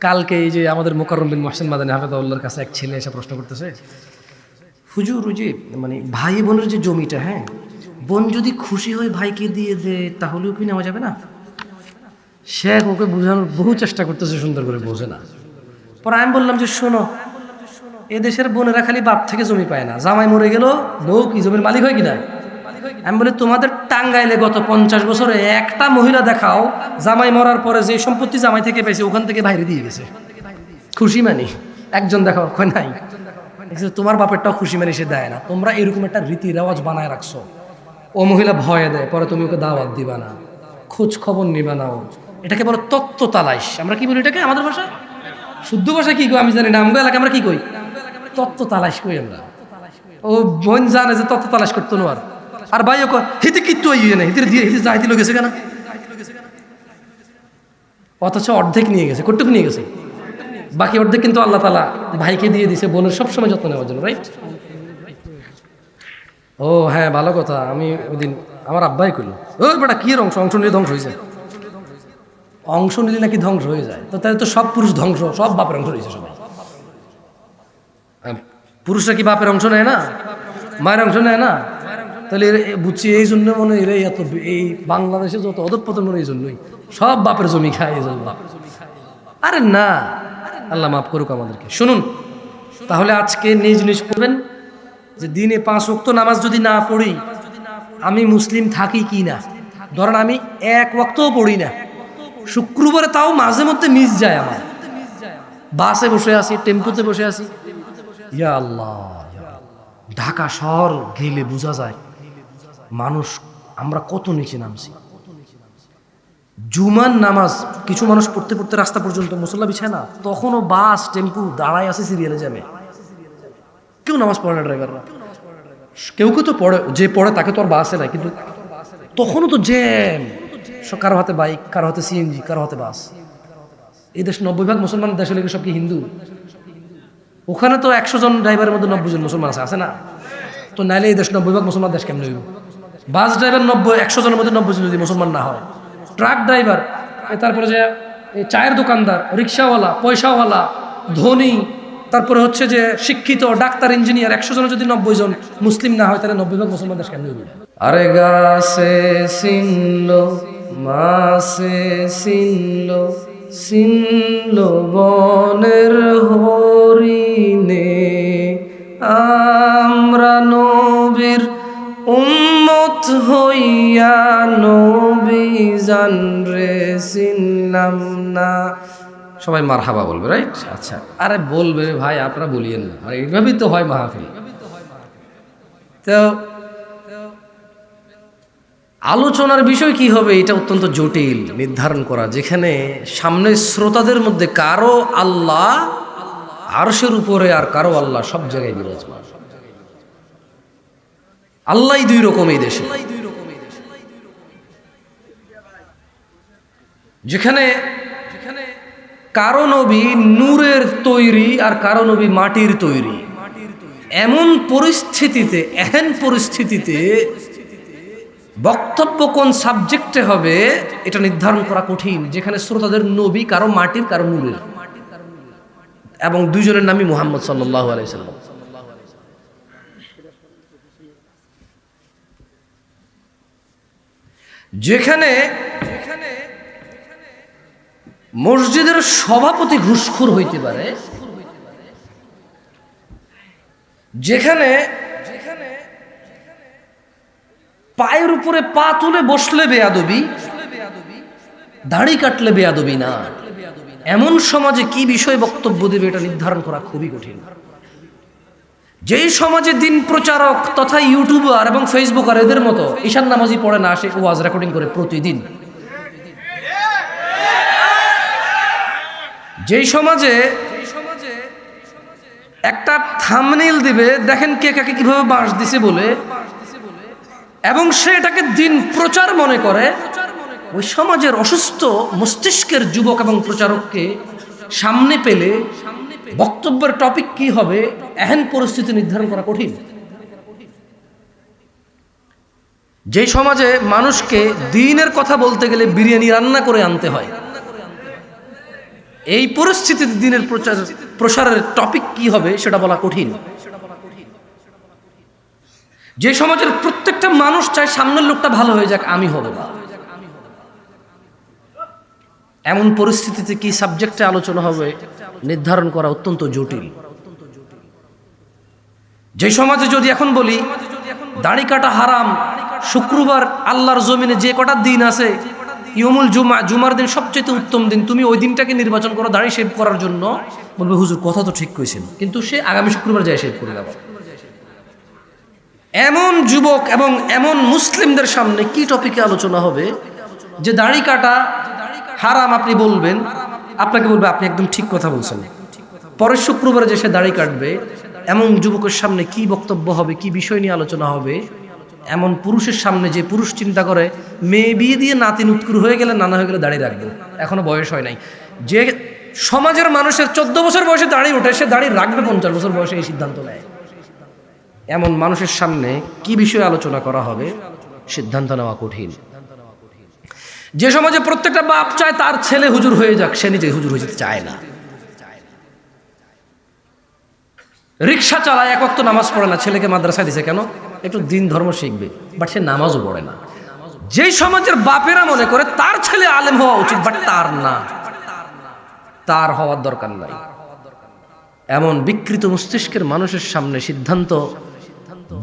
কালকে এই যে আমাদের মোকাররম বিন মোহসেন মাদানী হাফেজাহুল্লাহর কাছে এক ছেলে এসে প্রশ্ন করতেছে, হুজুর ওই যে মানে ভাই বোনের যে জমিটা, হ্যাঁ, বোন যদি খুশি হয় ভাইকে দিয়ে দেয় তাহলেও কি নেওয়া যাবে না? শেখ ওকে বোঝানোর বহু চেষ্টা করতেছে, সুন্দর করে বোঝে না। পরে আমি বললাম যে শোনো, এদেশের বোনেরা খালি বাপ থেকে জমি পায় না, জামাই মরে গেল বউ কি জমির মালিক হয় কিনা? আমি বলি তোমাদের টাঙ্গাইলে গত 50 বছরে একটা মহিলা দেখাও জামাই মরার পরে যে সম্পত্তি জামাই থেকে পেয়েছে ওখান থেকে বাইরে দিয়ে গেছে, খুশি মানি একজন দেখাও? কয় নাই। তোমার বাপেরটাও খুশি মানি সে দেয় না। তোমরা এরকম একটা রীতি রেওয়াজ বানায় রাখছো, ও মহিলা ভয়ে দেয়, পরে তুমি ওকে দাওয়াত দিবা না, খোঁজ খবর নিবা না। এটাকে বলো তত্ত্ব তালাশ। আমরা কি বলি এটাকে আমাদের ভাষায়? শুদ্ধ ভাষায় কি কই আমি জানি না, আমগো এলাকায় আমরা কি কই? তত্ত্ব তালাশ কই আমরা। ও বোন জানে যে তত্ত্ব তালাশ করতো না। আর ভাই ও হিতে কিচ্ছু ইয়ে না, হিতে দিয়ে হিতে যাইতে গেছে কেন? অথচ অর্ধেক নিয়ে গেছে, কটুক নিয়ে গেছে, বাকি অর্ধেক কিন্তু আল্লাহ তাআলা ভাইকে দিয়ে দিছে বোনের সবসময় যত্ন নেওয়ার জন্য, রাইট? ও হ্যাঁ, ভালো কথা। আমি ওই দিন আমার আব্বাই কইল, ও বেটা কি অংশ অংশ নিলে ধ্বংস হয়ে যায়, অংশ নিলে নাকি ধ্বংস হয়ে যায়। তো তাহলে তো সব পুরুষ ধ্বংস, সব বাপের অংশ নিয়েছে সবাই। পুরুষরা কি বাপের অংশ নেয় না, মায়ের অংশ নেয় না? তাহলে বুঝছি এই জন্য মনে হয় এত এই বাংলাদেশে যত অধঃপতন মনে এই জন্যই, সব বাপের জমি খায় এই জন্য। আরে না, আল্লাহ মাফ করুক আমাদেরকে। শুনুন তাহলে আজকে নিজ নিজ পড়বেন যে দিনে 5 ওয়াক্ত নামাজ যদি না পড়ি আমি মুসলিম থাকি কি না। ধরেন আমি 1 ওয়াক্তও পড়ি না, শুক্রবারে তাও মাঝে মধ্যে মিস যায় আমার, বাসে বসে আছি, টেম্পুতে বসে আছি, ইয়া আল্লাহ, ঢাকা শহর গেলে বোঝা যায় মানুষ আমরা কত নিচে নামছি। জুমার নামাজ কিছু মানুষ পড়তে পড়তে রাস্তা পর্যন্ত মুসল্লা বিছায় না, তখনও বাস টেম্পু দাঁড়ায় আছে সিরিয়ালে যাবে, কেউ নামাজ পড়ে না। ড্রাইভাররা কেউ কেউ তো পড়ে, যে পড়ে তাকে তো আর বাসে নাই, কিন্তু তখনও তো জ্যাম, কারো হাতে বাইক, কারো হাতে সিএনজি, কারো হাতে বাস। এই দেশ 90% মুসলমান দেশ হলে সব কি হিন্দু? ওখানে তো 100 জন ড্রাইভারের মধ্যে 90 জন মুসলমান আছে না? তো নাইলে এই দেশ 90% মুসলমান দেশ কেমন হইব? বাস ড্রাইভার 100 জনের মধ্যে 90 জন যদি মুসলমান না হয়, ট্রাক ড্রাইভার, তারপরে যে চায়ের দোকানদার, রিক্সাওয়ালা, পয়সাওয়ালা, ধনী, তারপরে হচ্ছে যে শিক্ষিত, ডাক্তার, ইঞ্জিনিয়ার, 100 জনের যদি 90 জন মুসলিম না হয় তাহলে 90% মুসলমান দেশ কেমন হইব? আরে গাছে সিনলো মাসে সিনলো সিনলো বনের হরিণে, আমরা নবীর উম্মত হইয়া নবী জানরে চিনলাম না। সবাই মারহাবা বলবে, রাইট? আচ্ছা, আরে বলবে ভাই, আপনারা বলিয়েন না, আর এইভাবেই তো হয় মাহফিল। তো আলোচনার বিষয় কি হবে এটা অত্যন্ত জটিল নির্ধারণ করা, যেখানে সামনে শ্রোতাদের মধ্যে কারো আল্লাহ আরশের উপরে আর কারো আল্লাহ সব জায়গায় বিরাজমান। আল্লাহই 2 রকম এই দেশে, যেখানে কারো নবী নূরের তৈরি আর কারো নবী মাটির তৈরি। এমন পরিস্থিতিতে বক্তব্য কোন সাবজেক্টে হবে এটা নির্ধারণ করা কঠিন, যেখানে শ্রোতাদের নবী কারো মাটির কারো নূরের, এবং 2 জনের নামই মুহাম্মদ সাল্লাল্লাহু আলাইহি ওয়াসাল্লাম। যেখানে মসজিদের সভাপতি ঘুষখোর হইতে পারে, যেখানে পায়ের উপরে পা তুলে বসলে বেয়াদবি, দাড়ি কাটলে বেয়াদবি না, এমন সমাজে কি বিষয় বক্তব্য দেবে এটা নির্ধারণ করা খুবই কঠিন। যেই সমাজে দিন প্রচারক তথা ইউটিউবার এবং ফেসবুকার এদের মতো ঈশান নামাজি পড়ে না, সে ওয়াজ রেকর্ডিং করে প্রতিদিন, যেই সমাজে একটা থাম্বনেইল দিবে দেখেন কে কাকে কিভাবে বাঁশ দিছে বলে, এবং সে এটাকে দিন প্রচার মনে করে, ওই সমাজের অসুস্থ মস্তিষ্কের যুবক এবং প্রচারককে সামনে পেলে বক্তব্যের টপিক কি হবে এহেন পরিস্থিতি নির্ধারণ করা কঠিন। যে সমাজে মানুষকে দ্বীনের কথা বলতে গেলে বিরিয়ানি রান্না করে আনতে হয়, এই পরিস্থিতিতে দিনের প্রসারের টপিক কি হবে সেটা বলা কঠিন। যে সমাজের প্রত্যেকটা মানুষ চায় সামনের লোকটা ভালো হয়ে যাক, আমি হব না, এমন পরিস্থিতিতে কি সাবজেক্টে আলোচনা হবে নির্ধারণ করা অত্যন্ত জটিল। যে সমাজে যদি এখন বলি দাড়ি কাটা হারাম, শুক্রবার আল্লাহর জমিনে যে কটা দিন আছে, ইয়মুল জুমা, জুমার দিন সবচেয়ে উত্তম দিন, তুমি ওই দিনটাকে নির্বাচন করো দাড়ি শেভ করার জন্য, বলবে হুজুর কথা তো ঠিক কইছেন, কিন্তু সে আগামী শুক্রবার যায় শেভ করে দেবে। এমন যুবক এবং এমন মুসলিমদের সামনে কি টপিকে আলোচনা হবে যে দাড়ি কাটা হারাম আপনি বলবেন, আপনাকে বলবে আপনি একদম ঠিক কথা বলছেন, পরের শুক্রবারে যে সে দাড়ি কাটবে, এমন যুবকের সামনে কি বক্তব্য হবে, কি বিষয় নিয়ে আলোচনা হবে। এমন পুরুষের সামনে যে পুরুষ চিন্তা করে মেয়ে বিয়ে দিয়ে নাতি নুৎকুর হয়ে গেলে, নানা হয়ে গেলে দাড়ি রাখবো, এখনো বয়স হয় নাই। যে সমাজের মানুষের 14 বছর বয়সে দাড়ি ওঠে, সে দাড়ি রাখবে 50 বছর বয়সে, এই সিদ্ধান্ত নেয়। এমন মানুষের সামনে কি বিষয়ে আলোচনা করা হবে সিদ্ধান্ত নেওয়া কঠিন। যে সমাজে প্রত্যেকটা বাপ চায় তার ছেলে হুজুর হয়ে যাক, সে নিজে হুজুর হয়ে যেতে চায় না। রিক্সা চালায়, এক ওয়াক্ত নামাজ পড়ে না, ছেলেকে মাদ্রাসায় দিছে কেন? একটু দিন ধর্ম শিখবে, বাট সে নামাজও পড়ে না। যেই সমাজের বাপেরা মনে করে তার ছেলে আলেম হওয়া উচিত, বাট তার না, তার হওয়ার দরকার নাই, এমন বিকৃত মস্তিষ্কের মানুষের সামনে সিদ্ধান্ত,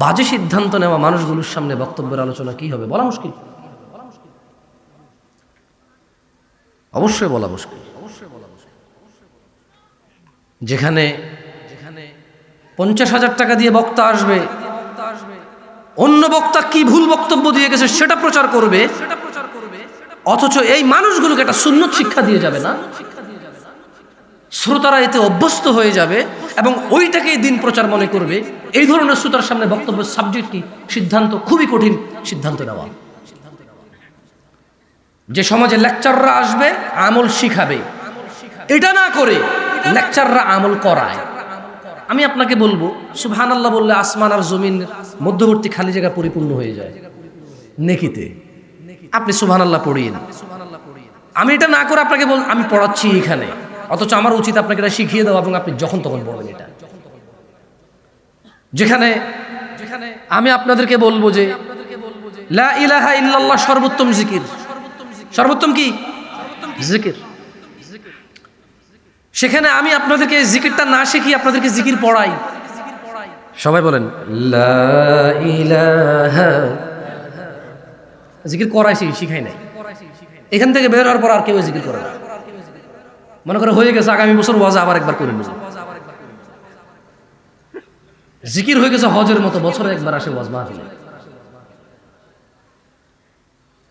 বাজে সিদ্ধান্ত নেওয়া মানুষগুলোর সামনে বক্তব্যের আলোচনা কি হবে বলা মুশকিল, অবশ্যই বলা মুশকিল। যেখানে 50,000 টাকা দিয়ে বক্তা আসবে, অন্য বক্তা কি ভুল বক্তব্য দিয়ে গেছে সেটা প্রচার করবে, অথচ এই মানুষগুলোকে একটা সুন্নত শিক্ষা দিয়ে যাবে না, শ্রোতারা এতে অভ্যস্ত হয়ে যাবে এবং ওইটাকে দিন প্রচার মনে করবে। এই ধরনের শ্রোতার সামনে বক্তব্যের সাবজেক্ট কি, সিদ্ধান্ত খুবই কঠিন সিদ্ধান্ত নেওয়া। যে সমাজে লেকচাররা আসবে আমল শিখাবে, এটা না করে লেকচাররা আমল করায়। আমি আপনাকে বলবো সুবহানাল্লাহ বললে আসমান আর জমিন মধ্যবর্তী খালি জায়গা পরিপূর্ণ হয়ে যায় নেকিতে, আপনি সুবহানাল্লাহ পড়িয়েন। আমি এটা না করে আপনাকে আমি পড়াচ্ছি এখানে, অথচ আমার উচিত আপনাকে এটা শিখিয়ে দেওয়া এবং আপনি যখন তখন পড়বেন এটা। যেখানে আমি আপনাদেরকে বলবো যে লা ইলাহা ইল্লাল্লাহ সর্বোত্তম জিকির, সর্বোত্তম কি জিকির, সেখানে আমি আপনাদেরকে জিকিরটা না শিখি, আপনাদেরকে জিকির পড়াই। সবাই বলেন লা ইলাহা, জিকির করাইছি, শিখাই নাই। এখান থেকে বের হওয়ার পর আর কেউ জিকির করে না, মনে করে হয়ে গেছে আগামী বছর ওয়াজ আবার একবার করে নেব। জিকির হয়ে গেছে হজের মতো, বছরে একবার আসে ওয়াজ মাহফিলে।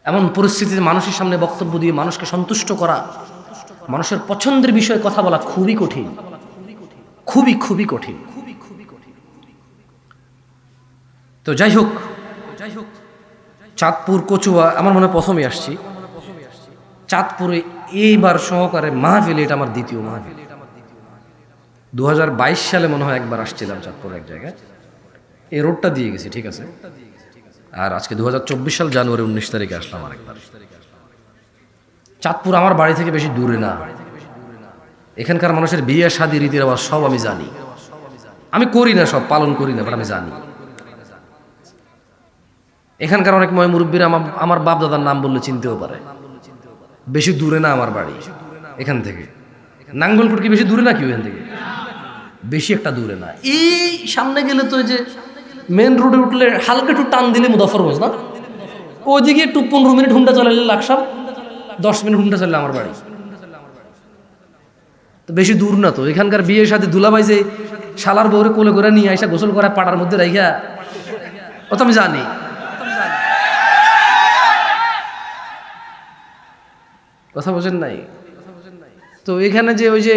এমন পরিস্থিতিতে মানুষের সামনে বক্তব্য দিয়ে মানুষকে সন্তুষ্ট করা, মানুষের পছন্দের বিষয়ে কথা বলা খুবই কঠিন, খুবই খুবই কঠিন। তো যাই হোক, চাঁদপুর কচুয়া আমার মনে প্রথমে আসছি, চাঁদপুরে এইবার সহকারে মাহফিল, এটা আমার দ্বিতীয় মাহফিল। 2022 সালে মনে হয় একবার আসছিলাম চাঁদপুর এক জায়গায়, এই রোডটা দিয়ে গেছি, ঠিক আছে। আর আজকে 2024 সাল জানুয়ারি 19 তারিখে আসলাম আরেকবার। চাঁদপুর আমার বাড়ি থেকে বেশি দূরে না, এখানকার মানুষের বিয়ে শাদী রীতি রেওয়াজ সব আমি জানি। আমি করি না, সব পালন করি না, বাট আমি জানি। এখানকার অনেক ময় মুরব্বীরা আমার বাপ দাদার নাম বললে চিনতেও পারে। বেশি দূরে না আমার বাড়ি এখান থেকে, নাঙ্গলকোট কি বেশি দূরে না, কি এখান থেকে বেশি একটা দূরে না। এই সামনে গেলে তো যে মেন রোডে উঠলে হালকা একটু টান দিলে মুজাফফরগঞ্জ না, ওইদিকে একটু 15 মিনিট হুন্ডা চালালে লাকসাম, 10 মিনিট হুন্ডা চালালে আমার বাড়ি। তো বেশি দূর না তো। এখানকার বিয়ের সাথে দুলাভাই যে শালার বউরে কোলে করে নিয়ে আইসা গোসল করা পাড়ার মধ্যে রাইখা, ও তো আমি জানি। কথা বোঝেন নাই তো? এখানে যে ওই যে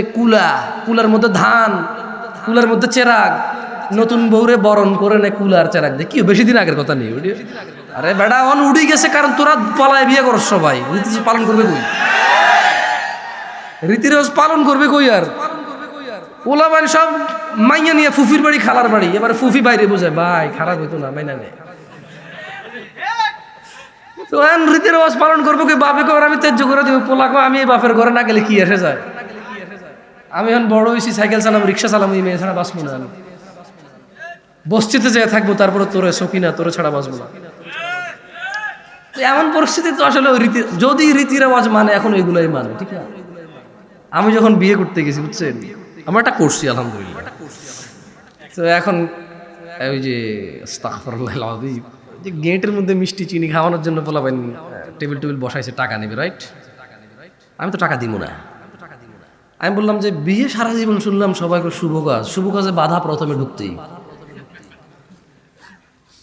কুলার মধ্যে ধান, কুলার মধ্যে চেরাগ, নতুন বউরে বরণ করে নেয় কুলার চেরাগ দিয়ে, কি বেশি দিন আগের কথা নেই। আরে বেটা অন উড়ি গেছে, কারণ তোরা পালায় বিয়ে করস, সবাই রীতি পালন করবে কই, রীতিরেওয়াজ পালন করবে কই? আর ওলা বাড়ি সব মাইয়া নিয়ে ফুফির বাড়ি, খালার বাড়ি, এবার ফুফি বাইরে বোঝায় ভাই খারাপ হইতো না, মাইনা নেই। তো রীতির আওয়াজ পালন করবো কি? বাপে কর আমি তেজ্য করে দিব, পোলা কো আমি এই বাপের ঘরে না গেলে কি এসে যায়। আমি এখন বড় হয়েছি, সাইকেল চালাম, রিক্সা চালাম, এই মেয়ে ছাড়া বাঁচবো না। আমি বস্তিতে যেয়ে থাকবো, তারপরে তোরে সকিনা, তোরে ছাড়া বাঁচবো না। এমন পরিস্থিতি তো আসলে ওই রীতি, যদি রীতি রেওয়াজ মানে এখন ওইগুলোই মানে, ঠিক না? আমি যখন বিয়ে করতে গেছি, বুঝছেন, আমরা এটা করছি আলহামদুলিল্লাহ। তো এখন ওই যে আস্তাগফিরুল্লাহ আল-আযীম, যে গেটের মধ্যে মিষ্টি চিনি খাওয়ানোর জন্য বলাবেন টেবিল টেবিল বসাইছে, টাকা নেবে, রাইট? আমি তো টাকা দিব না। আমি বললাম যে বিয়ে সারা জীবন শুনলাম সবাই শুভ কাজ, শুভ কাজে বাধা প্রথমে ঢুকতেই,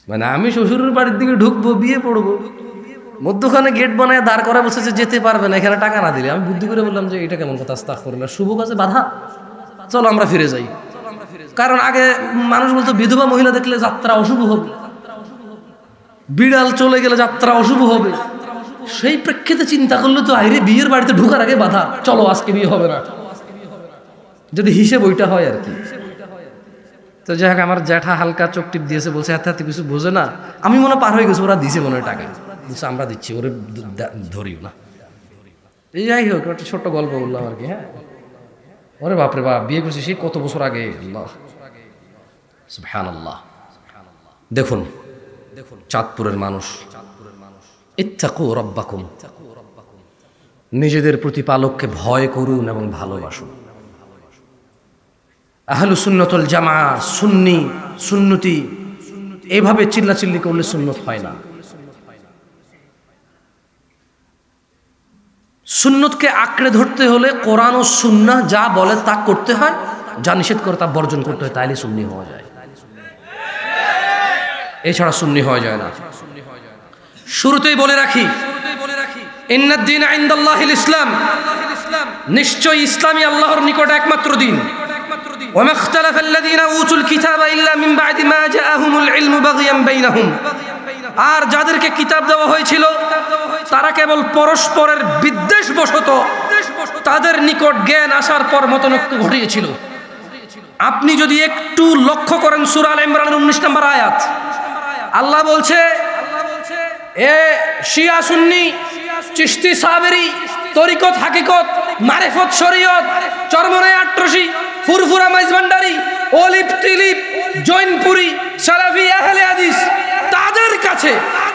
মানে আমি শ্বশুরের বাড়ির দিকে ঢুকবো, বিয়ে পড়বো, মধ্যখানে গেট বানায় দাঁড় করা বসেছে, যেতে পারবে না এখানে টাকা না দিলে। আমি বুদ্ধি করে বললাম যে এটা কেমন কথা, আস্তাগফিরুল্লাহ, শুভ কাজে বাধা, চলো আমরা ফিরে যাই। কারণ আগে মানুষ বলতো বিধবা মহিলা দেখলে যাত্রা অশুভ হবে, বিড়াল চলে গেলে যাত্রা অশুভ হবে। সেই প্রেক্ষিতে চিন্তা করলে তো আইরে বিয়ের বাড়িতে ঢোকার আগে বাধা, চলো আজকে বিয়ে হবে না, যদি হিসেব ওইটা হয় আর কি। তো যাই হোক, আমার জ্যাঠা হালকা চোখ টিপ দিয়েছে, বলছে হাতে হাতে কিছু বোঝে না। আমি মনে পার হয়ে গেছি, ওরা দিছে মনে হয় টাকা, বলছে আমরা দিচ্ছি, ওরে ধরিও না। এই যাই হোক, একটা ছোট্ট গল্প বললাম আর কি। হ্যাঁ, ওরে বাপরে বাপ, বিয়ে করছি সেই কত বছর আগে, আল্লাহ সুবহানাল্লাহ। দেখুন চাঁদপুরের মানুষ, ইত্তাকু রাব্বাকুম, নিজেদের প্রতিপালককে ভয় করুন এবং ভালোবাসুন। আহলুস সুন্নাত ওয়াল জামাআহ, সুন্নি সুন্নতি, এইভাবে চিল্লাচিল্লি করলে সুন্নত হয় না। সুন্নতকে আঁকড়ে ধরতে হলে কোরআন ও সুন্নাহ যা বলে তা করতে হয়, যা নিষেধ করে তা বর্জন করতে হয়, তাইলে সুন্নি হওয়া যায়, এছাড়া সুন্নি হওয়া যায় না। শুরুতেই বলে রাখি, ইন্নাদ দীন ইনদাল্লাহিল ইসলাম, নিশ্চয়ই ইসলামই আল্লাহর নিকট একমাত্র দিন। ওয়া মাখতালাফাল্লাযীনা উতুল কিতাবা ইল্লা মিন বা'দি মা জাআহুমুল ইলমু বাগিয়ান বাইনাহুম, আর যাদেরকে কিতাব দেওয়া হয়েছিল তারা কেবল পরস্পরের বিদ্বেষবশত তাদের নিকট জ্ঞান আসার পর মতনৈক্য ঘটিয়েছিল। আপনি যদি একটু লক্ষ্য করেন সূরা আল ইমরানের 19 নম্বর আয়াত, আল্লাহ বলছে এ শিয়া সুন্নি, চিশতি সাবেরি, তরিকত হাকিকত, মারিফত শরীয়ত, চরমনায় আট্রসি, ফুরফুরা মাইজভান্ডারি, অলিপ টিলিপ, জৈনপুরি, সালাফি, আহলে হাদিস, তাদের কাছে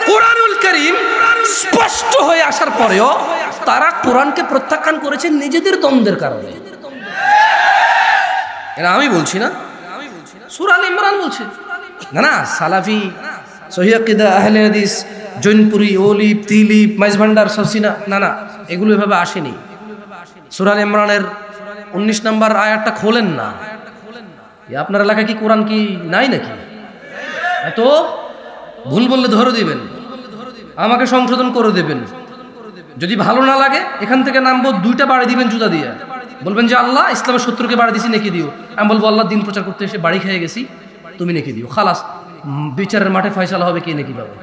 কোরআনুল কারীম স্পষ্ট হয়ে আসার পরেও তারা কোরআনকে প্রত্যাখ্যান করেছে নিজেদের দ্বন্দ্বের কারণে। এটা আমি বলছি না, সূরা আল ইমরান বলছে। না না, সালাফি, সহিহ আকীদা, আহলে হাদিস, জৈনপুরি, অলিপ তিলিপ, মাইজভান্ডার, সসিনা, না না, এগুলো এভাবে আসেনি। সূরা আল ইমরানের 19 নম্বর আয়াতটা খোলেন না। আপনার এলাকায় কি কোরআন কি নাই নাকি? এত ভুল বললে ধরে দিবেন, আমাকে সংশোধন করে দেবেন। যদি ভালো না লাগে এখান থেকে নামবো, 2টা বাড়ি দিবেন জুতা দিয়ে, বলবেন যে আল্লাহ ইসলামের শত্রুকে বাড়ি দিছি, নেকি দিও। আমি বলবো আল্লাহ দিন প্রচার করতে এসে বাড়ি খেয়ে গেছি, তুমি নেকি দিও। খালাস, বিচারের মাঠে ফয়সালা হবে কে নেকি পাবে,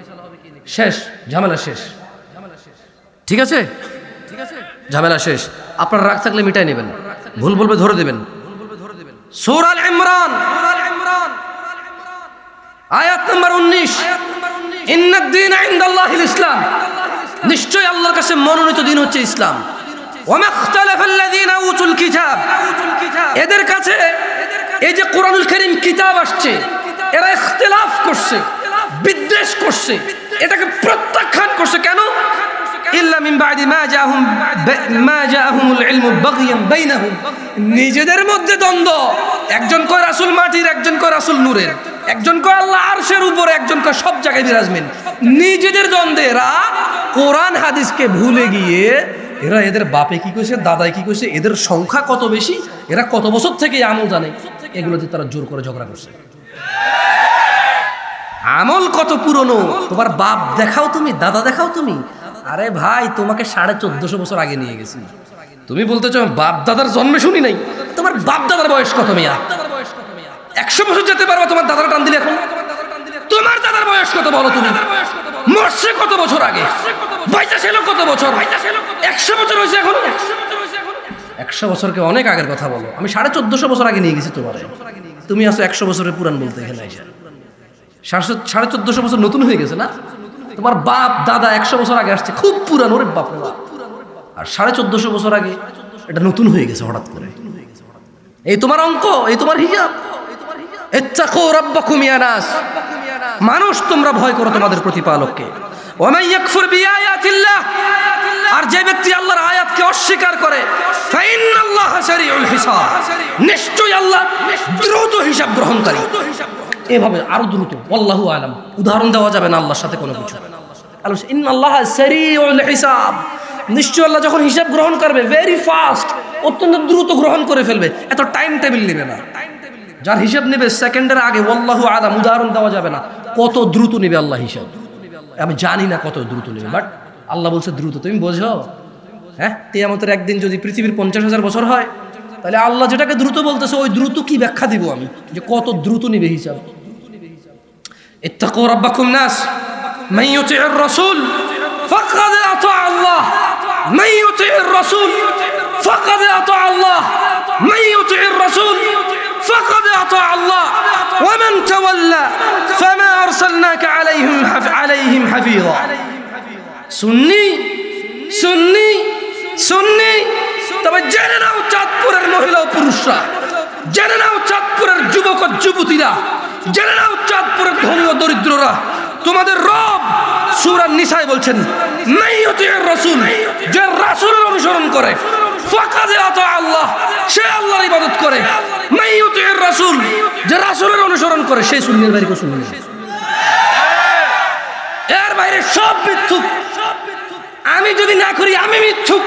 শেষ, ঝামেলা শেষ। ঠিক আছে, ঝামেলা শেষ। আপনার রাগ থাকলে মিটাই নেবেন, ভুল বলবে ধরে দেবেন। সূরা আল ইমরান আয়াত নম্বর 19, ইন্নাদ দীন ইনদাল্লাহিল ইসলাম, নিশ্চয় আল্লাহর কাছে মনোনীত দিন হচ্ছে ইসলাম। ওয়া মাখতালাফাল্লাযীনা উতুল কিতাব, এদের কাছে এই যে কোরআনুল কারীম কিতাব আসছে, এরা ইখতিলাফ করছে, বিদ্বেষ করছে, এটাকে প্রত্যাখ্যান করছে। কেন? ইল্লা মিন বা'দি মা জাআহুমুল ইলমু বাগিয়ান বাইনাহুম, নিজেদের মধ্যে দ্বন্দ্ব। একজন কয় রাসূল মাটির, একজন কয় রাসূল নূরের, একজন কয় আল্লাহ আরশের উপরে, একজন কয় সব জায়গায় বিরাজমান। নিজেদের দ্বন্দ্বে এরা কোরআন হাদিসকে ভুলে গিয়ে এরা এদের বাপে কি কইছে, দাদাই কি কইছে, এদের সংখ্যা কত বেশি, এরা কত বছর থেকে আমল জানে, এগুলোতে তারা জোর করে ঝগড়া করছে। আমল কত পুরনো, তোমার বাপ দেখাও তুমি, দাদা দেখাও তুমি। আরে ভাই, তোমাকে 1450 বছর আগে নিয়ে গেছি, তুমি বলতেছো বাপ দাদার জন্মে শুনি নাই। তোমার বাপ দাদার বয়স কত মিয়া? 100 বছর যেতে পারবা তোমার দাদার টান দিলে। এখন তোমার দাদার বয়স কত বলো তুমি? মরছে কত বছর আগে, বাইচা ছিল কত বছর? 100 বছর হয়েছে এখন। 100 বছরকে অনেক আগের কথা বলো। আমি 1450 বছর আগে নিয়ে গেছি তোমার, তুমি আসো 100 বছরের পুরান বলতে। এখানে এসে 1450 বছর নতুন হয়ে গেছে না? তোমার বাপ দাদা 100 বছর আগে আসছে, খুব পুরানো রে বাপ রে বাপ। আর 1450 বছর আগে এটা নতুন হয়ে গেছে হঠাৎ করে। এই তোমার অঙ্ক, এই তোমার হিসাব। ইত্তাকু রাব্বাকুম ইয়া নাস, মানুষ তোমরা ভয় করো তোমাদের প্রতিপালককে। ওয়া মান ইয়াকফুর বিআয়াতিল্লাহ, আর যে ব্যক্তি আল্লাহর আয়াতকে অস্বীকার করে, ফাইন্নাল্লাহা সারিউল হিসাব, নিশ্চয়ই আল্লাহ দ্রুত হিসাব গ্রহণকারী। এভাবে আরো দ্রুত, আল্লাহু আলাম, উদাহরণ দেওয়া যাবে না আল্লাহর সাথে কোনো কিছু। ইন্নাল্লাহা সারিউল হিসাব, নিশ্চয়ই আল্লাহ যখন হিসাব গ্রহণ করবে ভেরি ফাস্ট, অত্যন্ত দ্রুত গ্রহণ করে ফেলবে, এত টাইম টেবিল নেবে না। যার হিসাব নেবে সেকেন্ডের আগে, আল্লাহু আলাম, উদাহরণ দেওয়া যাবে না কত দ্রুত নেবে আল্লাহ হিসাব। আমি জানি না কত দ্রুত নেবে, বাট আল্লাহ বলছে দ্রুত। তুমি বোঝো? হ্যাঁ, কিয়ামতের একদিন যদি পৃথিবীর 50,000 বছর হয়, তাহলে আল্লাহ যেটাকে দ্রুত বলতেছে ওই দ্রুত কি ব্যাখ্যা দিব আমি, যে কত দ্রুত নিবে হিসাব। ইত্তাকু রাব্বাকুম নাস মান ইউতি'ir রাসূল ফাকাদ আতা আল্লাহ, মান ইউতি'ir রাসূল ফাকাদ আতা আল্লাহ, মান ইউতি'ir রাসূল ফাকাদ আতা আল্লাহ, ওয়া মান তাওয়াল্লা ফামা আরসালনাকা আলাইহিম হাফিযা। সুন্নি সুন্নি সুন্নি, তবে জেনে নাও চাঁদপুরের মহিলা ও পুরুষরা, জেনে নাও চাঁদপুরের যুবক ও যুবতীরা, জেনে নাও চাঁদপুরের ধনী ও দরিদ্ররা, তোমাদের রব সূরা নিসায় বলছেন মান ইউতি'ir রাসূল, যে রাসূলের অনুসরণ করে, ফাকাদ আতা আল্লাহ, সে আল্লাহর ইবাদত করে, মান ইউতি'ir রাসূল, যে রাসূলের অনুসরণ করে সে সুন্নির বাইরে কেউ শুনবে না। এর বাইরে সব মিথ্যুক। আমি যদি না করি আমি মিথ্যুক,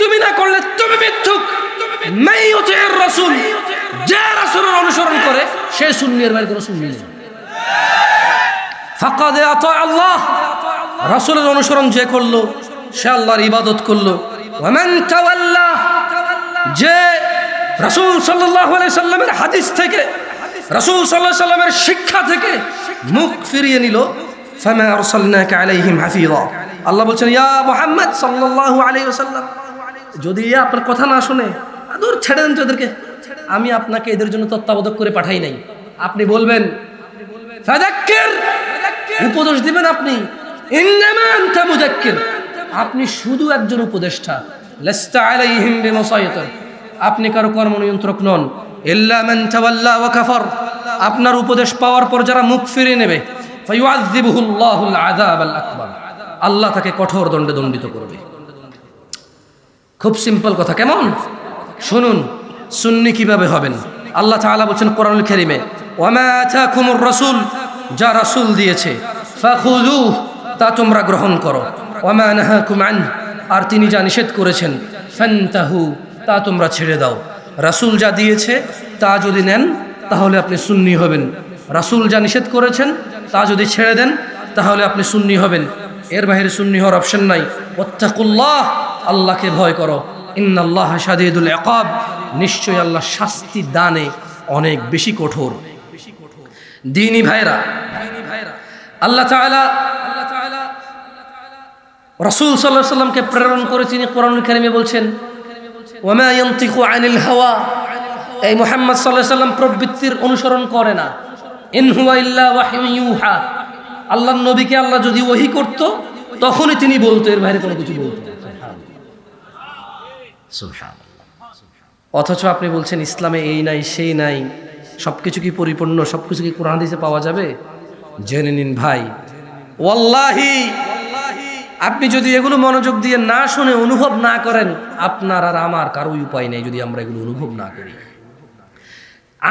তুমি না করলে তুমি মিথ্যুক। মান ইউতি'ir রাসূল, যে রাসূলের অনুসরণ করে সে সুন্নির বাইরে কোনো সুন্নি নেই। ফাকাদ আতা আল্লাহ, রাসূলের অনুসরণ যে করলো সে আল্লাহর ইবাদত করলো। ওয়া মান তাওয়াল্লা, যে রাসূল সাল্লাল্লাহু আলাইহি সাল্লামের হাদিস থেকে, রাসূল সাল্লাল্লাহু আলাইহি সাল্লামের শিক্ষা থেকে মুখ ফিরিয়ে নিল, ফামা আরসালনাকা আলাইহিম হাফিযা। আল্লাহ বলছেন ইয়া মুহাম্মদ সাল্লাল্লাহু আলাইহি ওয়াসাল্লাম, যদি আপনার কথা না শুনে দূর ছেড়ে দেন এদেরকে, আমি আপনাকে এদের জন্য তত্ত্বাবধায়ক করে পাঠাই নাই। আপনি বলবেন ফাযাক্কির, উপদেশ দিবেন আপনি, ইন্নামা আনতা মুযাক্কির, আপনি শুধু একজন উপদেষ্টা, লাস্তা আলাইহিম বিমুসাইতির, আপনি কারো কর্ম নিয়ন্ত্রক নন। ইল্লা মান তাওয়াল্লা ওয়া কাফার, আপনার উপদেশ পাওয়ার পর যারা মুখ ফিরিয়ে নেবে, ফায়ুআযযিবুহুল্লাহুল আযাবাল আকবার, আল্লাহ তাকে কঠোর দণ্ডে দণ্ডিত করবে। খুব সিম্পল কথা, কেমন? শুনুন সুন্নি কিভাবে হবেন। আল্লাহ তাআলা বলেন কোরআনুল কারীমে, ওয়া মা আতাকুমুর রাসূল, যা রাসূল দিয়েছে, ফাখুযুহু, তা তোমরা গ্রহণ করো, ওয়া মা নাহাকুম আন, আর তিনি যা নিষেধ করেছেন, ফান্তাহু, তা তোমরা ছেড়ে দাও। রাসূল যা দিয়েছে তা যদি নেন তাহলে আপনি সুন্নি হবেন, রাসূল যা নিষেধ করেছেন তা যদি ছেড়ে দেন তাহলে আপনি সুন্নি হবেন। এর বাইরে সুন্নি হওয়ার অপশন নাই। ওয়াত্তাকুল্লাহ, আল্লাহকে ভয় করো, ইন্নাল্লাহা শাদীদুল ইকাব, নিশ্চয়ই আল্লাহ শাস্তি দানে অনেক বেশি কঠোর। দ্বীনি ভাইরা, আল্লাহ তাআলা রাসূল সাল্লাল্লাহু আলাইহি সাল্লামকে প্রেরণ করে তিনি কোরআনুল কারীমে বলছেন, ওয়া মা ইয়ানতিকু আনিল হাওয়া, এই মুহাম্মদ সাল্লাল্লাহু আলাইহি সাল্লাম প্রবৃত্তির অনুসরণ করে না। ইন হুয়া ইল্লা ওয়াহয়ুন ইউহা, আল্লাহর নবীকে আল্লাহ যদি ওহী করত তখনই তিনি বলতো, এর বাইরে কোনো কিছু বলতো না। সুবহানাল্লাহ। অথচ আপনি বলছেন ইসলামে এই নাই সেই নাই, সবকিছু কি পরিপূর্ণ, সবকিছু কি কোরআন হাদিসে পাওয়া যাবে? জেনে নিন ভাই, ওয়াল্লাহি আপনি যদি এগুলো মনোযোগ দিয়ে না শুনে অনুভব না করেন, আপনার আর আমার কারো উপায় নেই যদি আমরা এগুলো অনুভব না করি।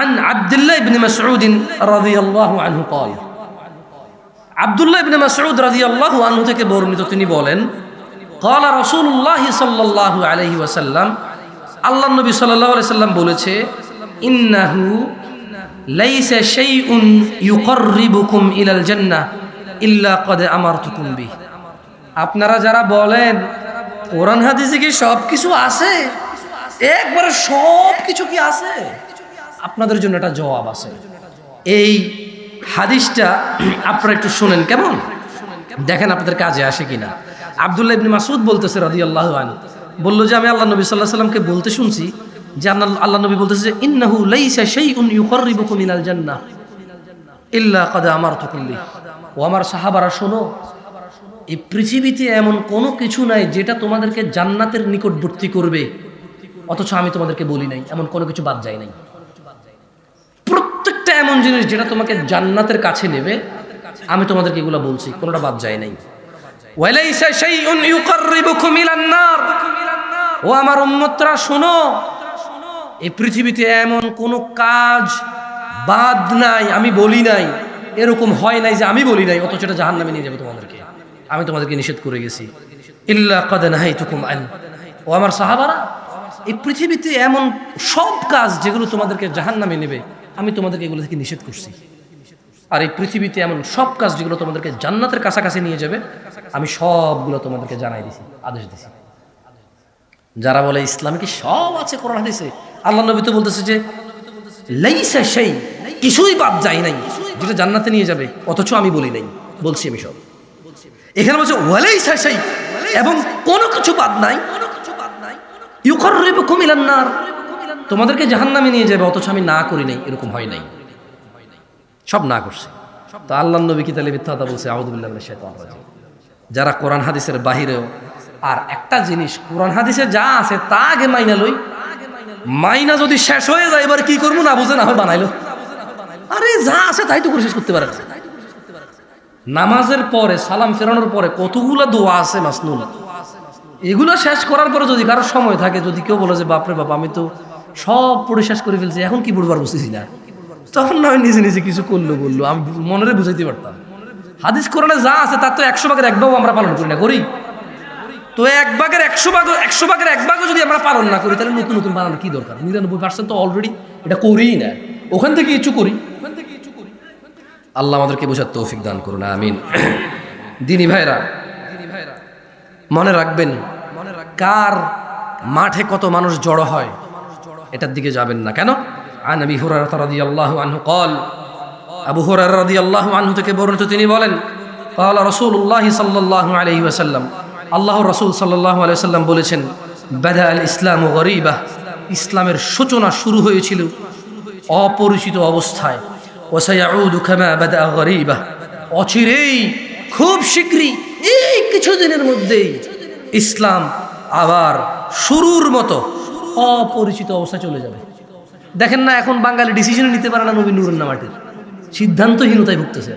আন আব্দুল্লাহ ইবনে মাসউদ রাদিয়াল্লাহু আনহু قال, আব্দুল্লাহ ইবনে মাসউদ রাদিয়াল্লাহু আনহু থেকে বর্ণিত, তিনি বলেন, قال রাসূলুল্লাহ সাল্লাল্লাহু আলাইহি ওয়াসাল্লাম, আল্লাহর নবী সাল্লাল্লাহু আলাইহি সাল্লাম বলেছে, ইন্নাহু লাইসা শাইউন ইউকাররিবুকুম ইলাল জান্নাহ ইল্লা ক্বাদ আমারতুকুম বিহি। আপনারা যারা বলেন কোরআন হাদিসে কি সব কিছু আছে, একবারে সব কিছু কি আছে, আপনাদের জন্য একটা জবাব আছে। এই হাদিসটা আপনারা একটু শুনেন, কেমন দেখেন আপনাদের কাজে আসে কিনা। আব্দুল্লাহ ইবনে মাসউদ বলতেছে রাদিয়াল্লাহু আনহু, বলল যে আমি আল্লাহ নবী সাল্লাল্লাহু আলাইহি সাল্লামকে বলতে শুনছি যে আল্লাহ নবী বলতেছে যে ইন্নাহু লাইসা শাইউন ইউকাররিবুকুম মিনাল জান্নাহ ইল্লা ক্বাদ আমারতুকুম বিহি। ও আমার সাহাবারা শোনো, এই পৃথিবীতে এমন কোনো কিছু নাই যেটা তোমাদেরকে জান্নাতের নিকটবর্তী করবে অথচ আমি তোমাদেরকে বলি নাই, এমন কোনো কিছু বাদ যায় নাই। প্রত্যেকটা এমন জিনিস যেটা তোমাকে জান্নাতের কাছে নেবে, আমি তোমাদেরকে এগুলো বলছি, কোনোটা বাদ যায় নাই। ওয়ালাইসা শাইউন ইউকাররিবুকুম ইলান নার, ও আমার উম্মতরা শোনো, এই পৃথিবীতে এমন কোনো কাজ বাদ নাই আমি বলি নাই, এরকম হয় নাই যে আমি বলি নাই অথচ এটা জাহান্নামে নিয়ে যাবে তোমাদেরকে, আমি তোমাদেরকে নিষেধ করে গেছি। ইল্লা ক্বাদ নাহাইতুকুম আন, ও আমার সাহাবারা, এই পৃথিবীতে এমন সব কাজ যেগুলো তোমাদেরকে জাহান্নামে নেবে, আমি তোমাদেরকে এগুলো থেকে নিষেধ করছি। আর এই পৃথিবীতে এমন সব কাজ যেগুলো তোমাদেরকে জান্নাতের কাছাকাছি নিয়ে যাবে, আমি সবগুলো তোমাদেরকে জানাই দিছি, আদেশ দিছি। যারা বলে ইসলামে কি সব আছে কোরআন হাদিসে, আল্লাহ নবী তো বলতেছে যে লাইসা শাই, কিছুই বাদ যায় নাই যেটা জান্নাতে নিয়ে যাবে, অথচ আমি বলি নাই, বলছি আমি সব। এখানে বলছে ওয়ালাইসা শাই, এবং কোনো কিছু বাদ নাই, ইউকাররিবুকুম ইলান নার, তোমাদেরকে জাহান্নামে নিয়ে যাবে, অথচ আমি না করি নাই, এরকম হয় নাই, সব না করছে। তো আল্লাহ নবী কি তাহলে মিথ্যা কথা বলছে? আউযু বিল্লাহি মিনাশ শাইতানির রাজিম। যারা কোরআন হাদিসের বাহিরেও, আর একটা জিনিস, কোরআন হাদিসে যা আছে তা আগে মাইনা লই, মাইনা যদি শেষ হয়ে যায় এবার কি করবো না বুঝে না হয় বানাইলো, আরে যা আছে তাই তো করে শেষ করতে পারে না। নামাজের পরে সালাম ফেরানোর পরে কতগুলো দোয়া আছে মাসনুন, এগুলো শেষ করার পরে যদি কারোর সময় থাকে, যদি কেউ বলে যে বাপরে বাপ আমি তো সব পড়ে শেষ করে ফেলছি, এখন কি পড়বার বুঝতেছি না, তখন না হয় নিজে নিজে কিছু করলো বললো, আমি মনে বুঝাইতে পারতাম। হাদিস কোরআনে যা আছে তার তো 100 ভাগের 1 ভাগও আমরা পালন করি না, করি তো 1 ভাগের 100 ভাগের 1 ভাগও যদি আমরা পালন না করি, তাহলে নতুন নতুন বানানোর কি দরকার? 99% তো অলরেডি এটা করিই না, ওখান থেকে কিছু করি। আল্লাহ আমাদেরকে বোঝার তৌফিক দান করুন, আমিন। দিনী ভাইরা, মনে রাখবেন, কার মাঠে কত মানুষ জড়ো হয় এটার দিকে যাবেন না। কেন? আন আবি হুরায়রা রাদিয়াল্লাহু আনহু قال, আবু হুরায়রা রাদিয়াল্লাহু আনহু থেকে বর্ণিত, তিনি বলেন قال রাসূলুল্লাহ সাল্লাল্লাহু আলাইহি ওয়াসাল্লাম, আল্লাহর রাসূল সাল্লাল্লাহু আলাইহি ওয়াসাল্লাম বলেছেন, বাদা আল ইসলামু গরীবা, ইসলামের সূচনা শুরু হয়েছিল অপরিচিত অবস্থায়, ওয়া সায়াউদু কামা বাদা গরীবা, অচিরেই খুব শীঘ্রই এই কিছুদিনের মধ্যেই ইসলাম আবার শুরুর মতো অপরিচিত অবস্থায় চলে যাবে। দেখেন না এখন বাঙালি ডিসিশন নিতে পারে না নবী নূরের নামাটির, সিদ্ধান্তহীনতায় ভুগতেছে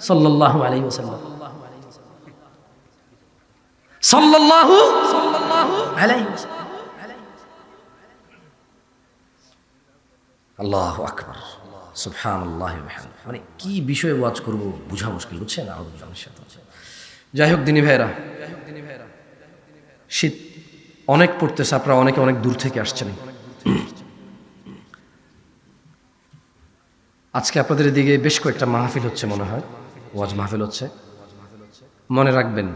সাল্লাল্লাহু আলাইহি ওয়াসাল্লাম, সাল্লাল্লাহু আলাইহি ওয়াসাল্লাম। আল্লাহু আকবার, সুবহানাল্লাহি ওয়া বিহামদিহি। মানে কি বিষয়ে ওয়াজ করব বোঝা মুশকিল, বুঝছেন? যাই হোক দিনী ভাইরা, শীত অনেক পড়তেছে, আপনারা অনেকে অনেক দূর থেকে আসছেন। আজকে আপনাদের এদিকে বেশ কয়েকটা মাহফিল হচ্ছে, মনে হয় ওয়াজ মাহফিল হচ্ছে। মনে রাখবেন,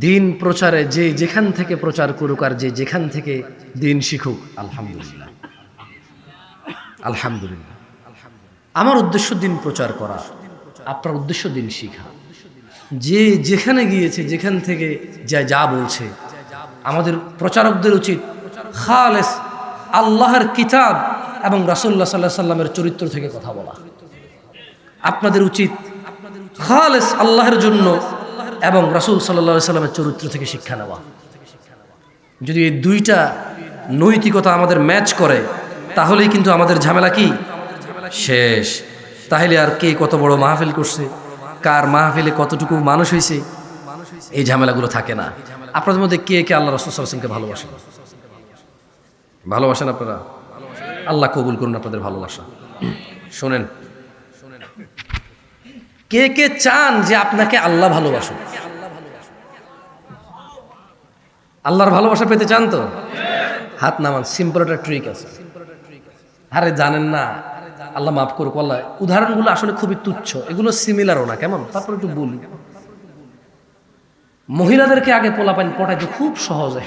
দিন প্রচারে যে যেখান থেকে প্রচার করুক আর যে যেখান থেকে দিন শিখুক, আলহামদুলিল্লাহ আলহামদুলিল্লাহ। আমার উদ্দেশ্য দিন প্রচার করা, আপনার উদ্দেশ্য দিন শিখা। যে যেখানে গিয়েছে, যেখান থেকে যা বলছে, আমাদের প্রচারকদের উচিত খালেস আল্লাহর কিতাব এবং রাসূলুল্লাহ সাল্লাল্লাহু আলাইহি সাল্লামের চরিত্র থেকে কথা বলা। আপনাদের উচিত খালেস আল্লাহর জন্য এবং রাসূল সাল্লাল্লাহু আলাইহি সাল্লামের চরিত্র থেকে শিক্ষা নেওয়া। যদি এই দুইটা নৈতিকতা আমাদের ম্যাচ করে, তাহলেই কিন্তু আমাদের ঝামেলা কি শেষ। তাহলে আর কে কত বড় মাহফিল করছে, কার মাহফিলে কতটুকু মানুষ হয়েছে, এই ঝামেলাগুলো থাকে না। আপনাদের মধ্যে কে কে আল্লাহ রাসূল সাল্লাল্লাহু আলাইহি ওয়াসাল্লামকে ভালোবাসেন? ভালোবাসেন আপনারা? আল্লাহ কবুল করুন আপনাদের ভালোবাসা। শোনেন, কে কে চান যে আপনাকে আল্লাহ ভালোবাসুন? আল্লাহর ভালোবাসা পেতে চান তো? হাত নামান। সিম্পল একটা ট্রিক আছে। আরে জানেন না, আল্লাহ মাফ করুক, আল্লাহ উদাহরণগুলো আসলে খুবই তুচ্ছ, এগুলো সিমিলারও না, কেমন তারপর একটু বলি। মহিলাদেরকে আগে পোলাপাইন পটাইতে খুব সহজে,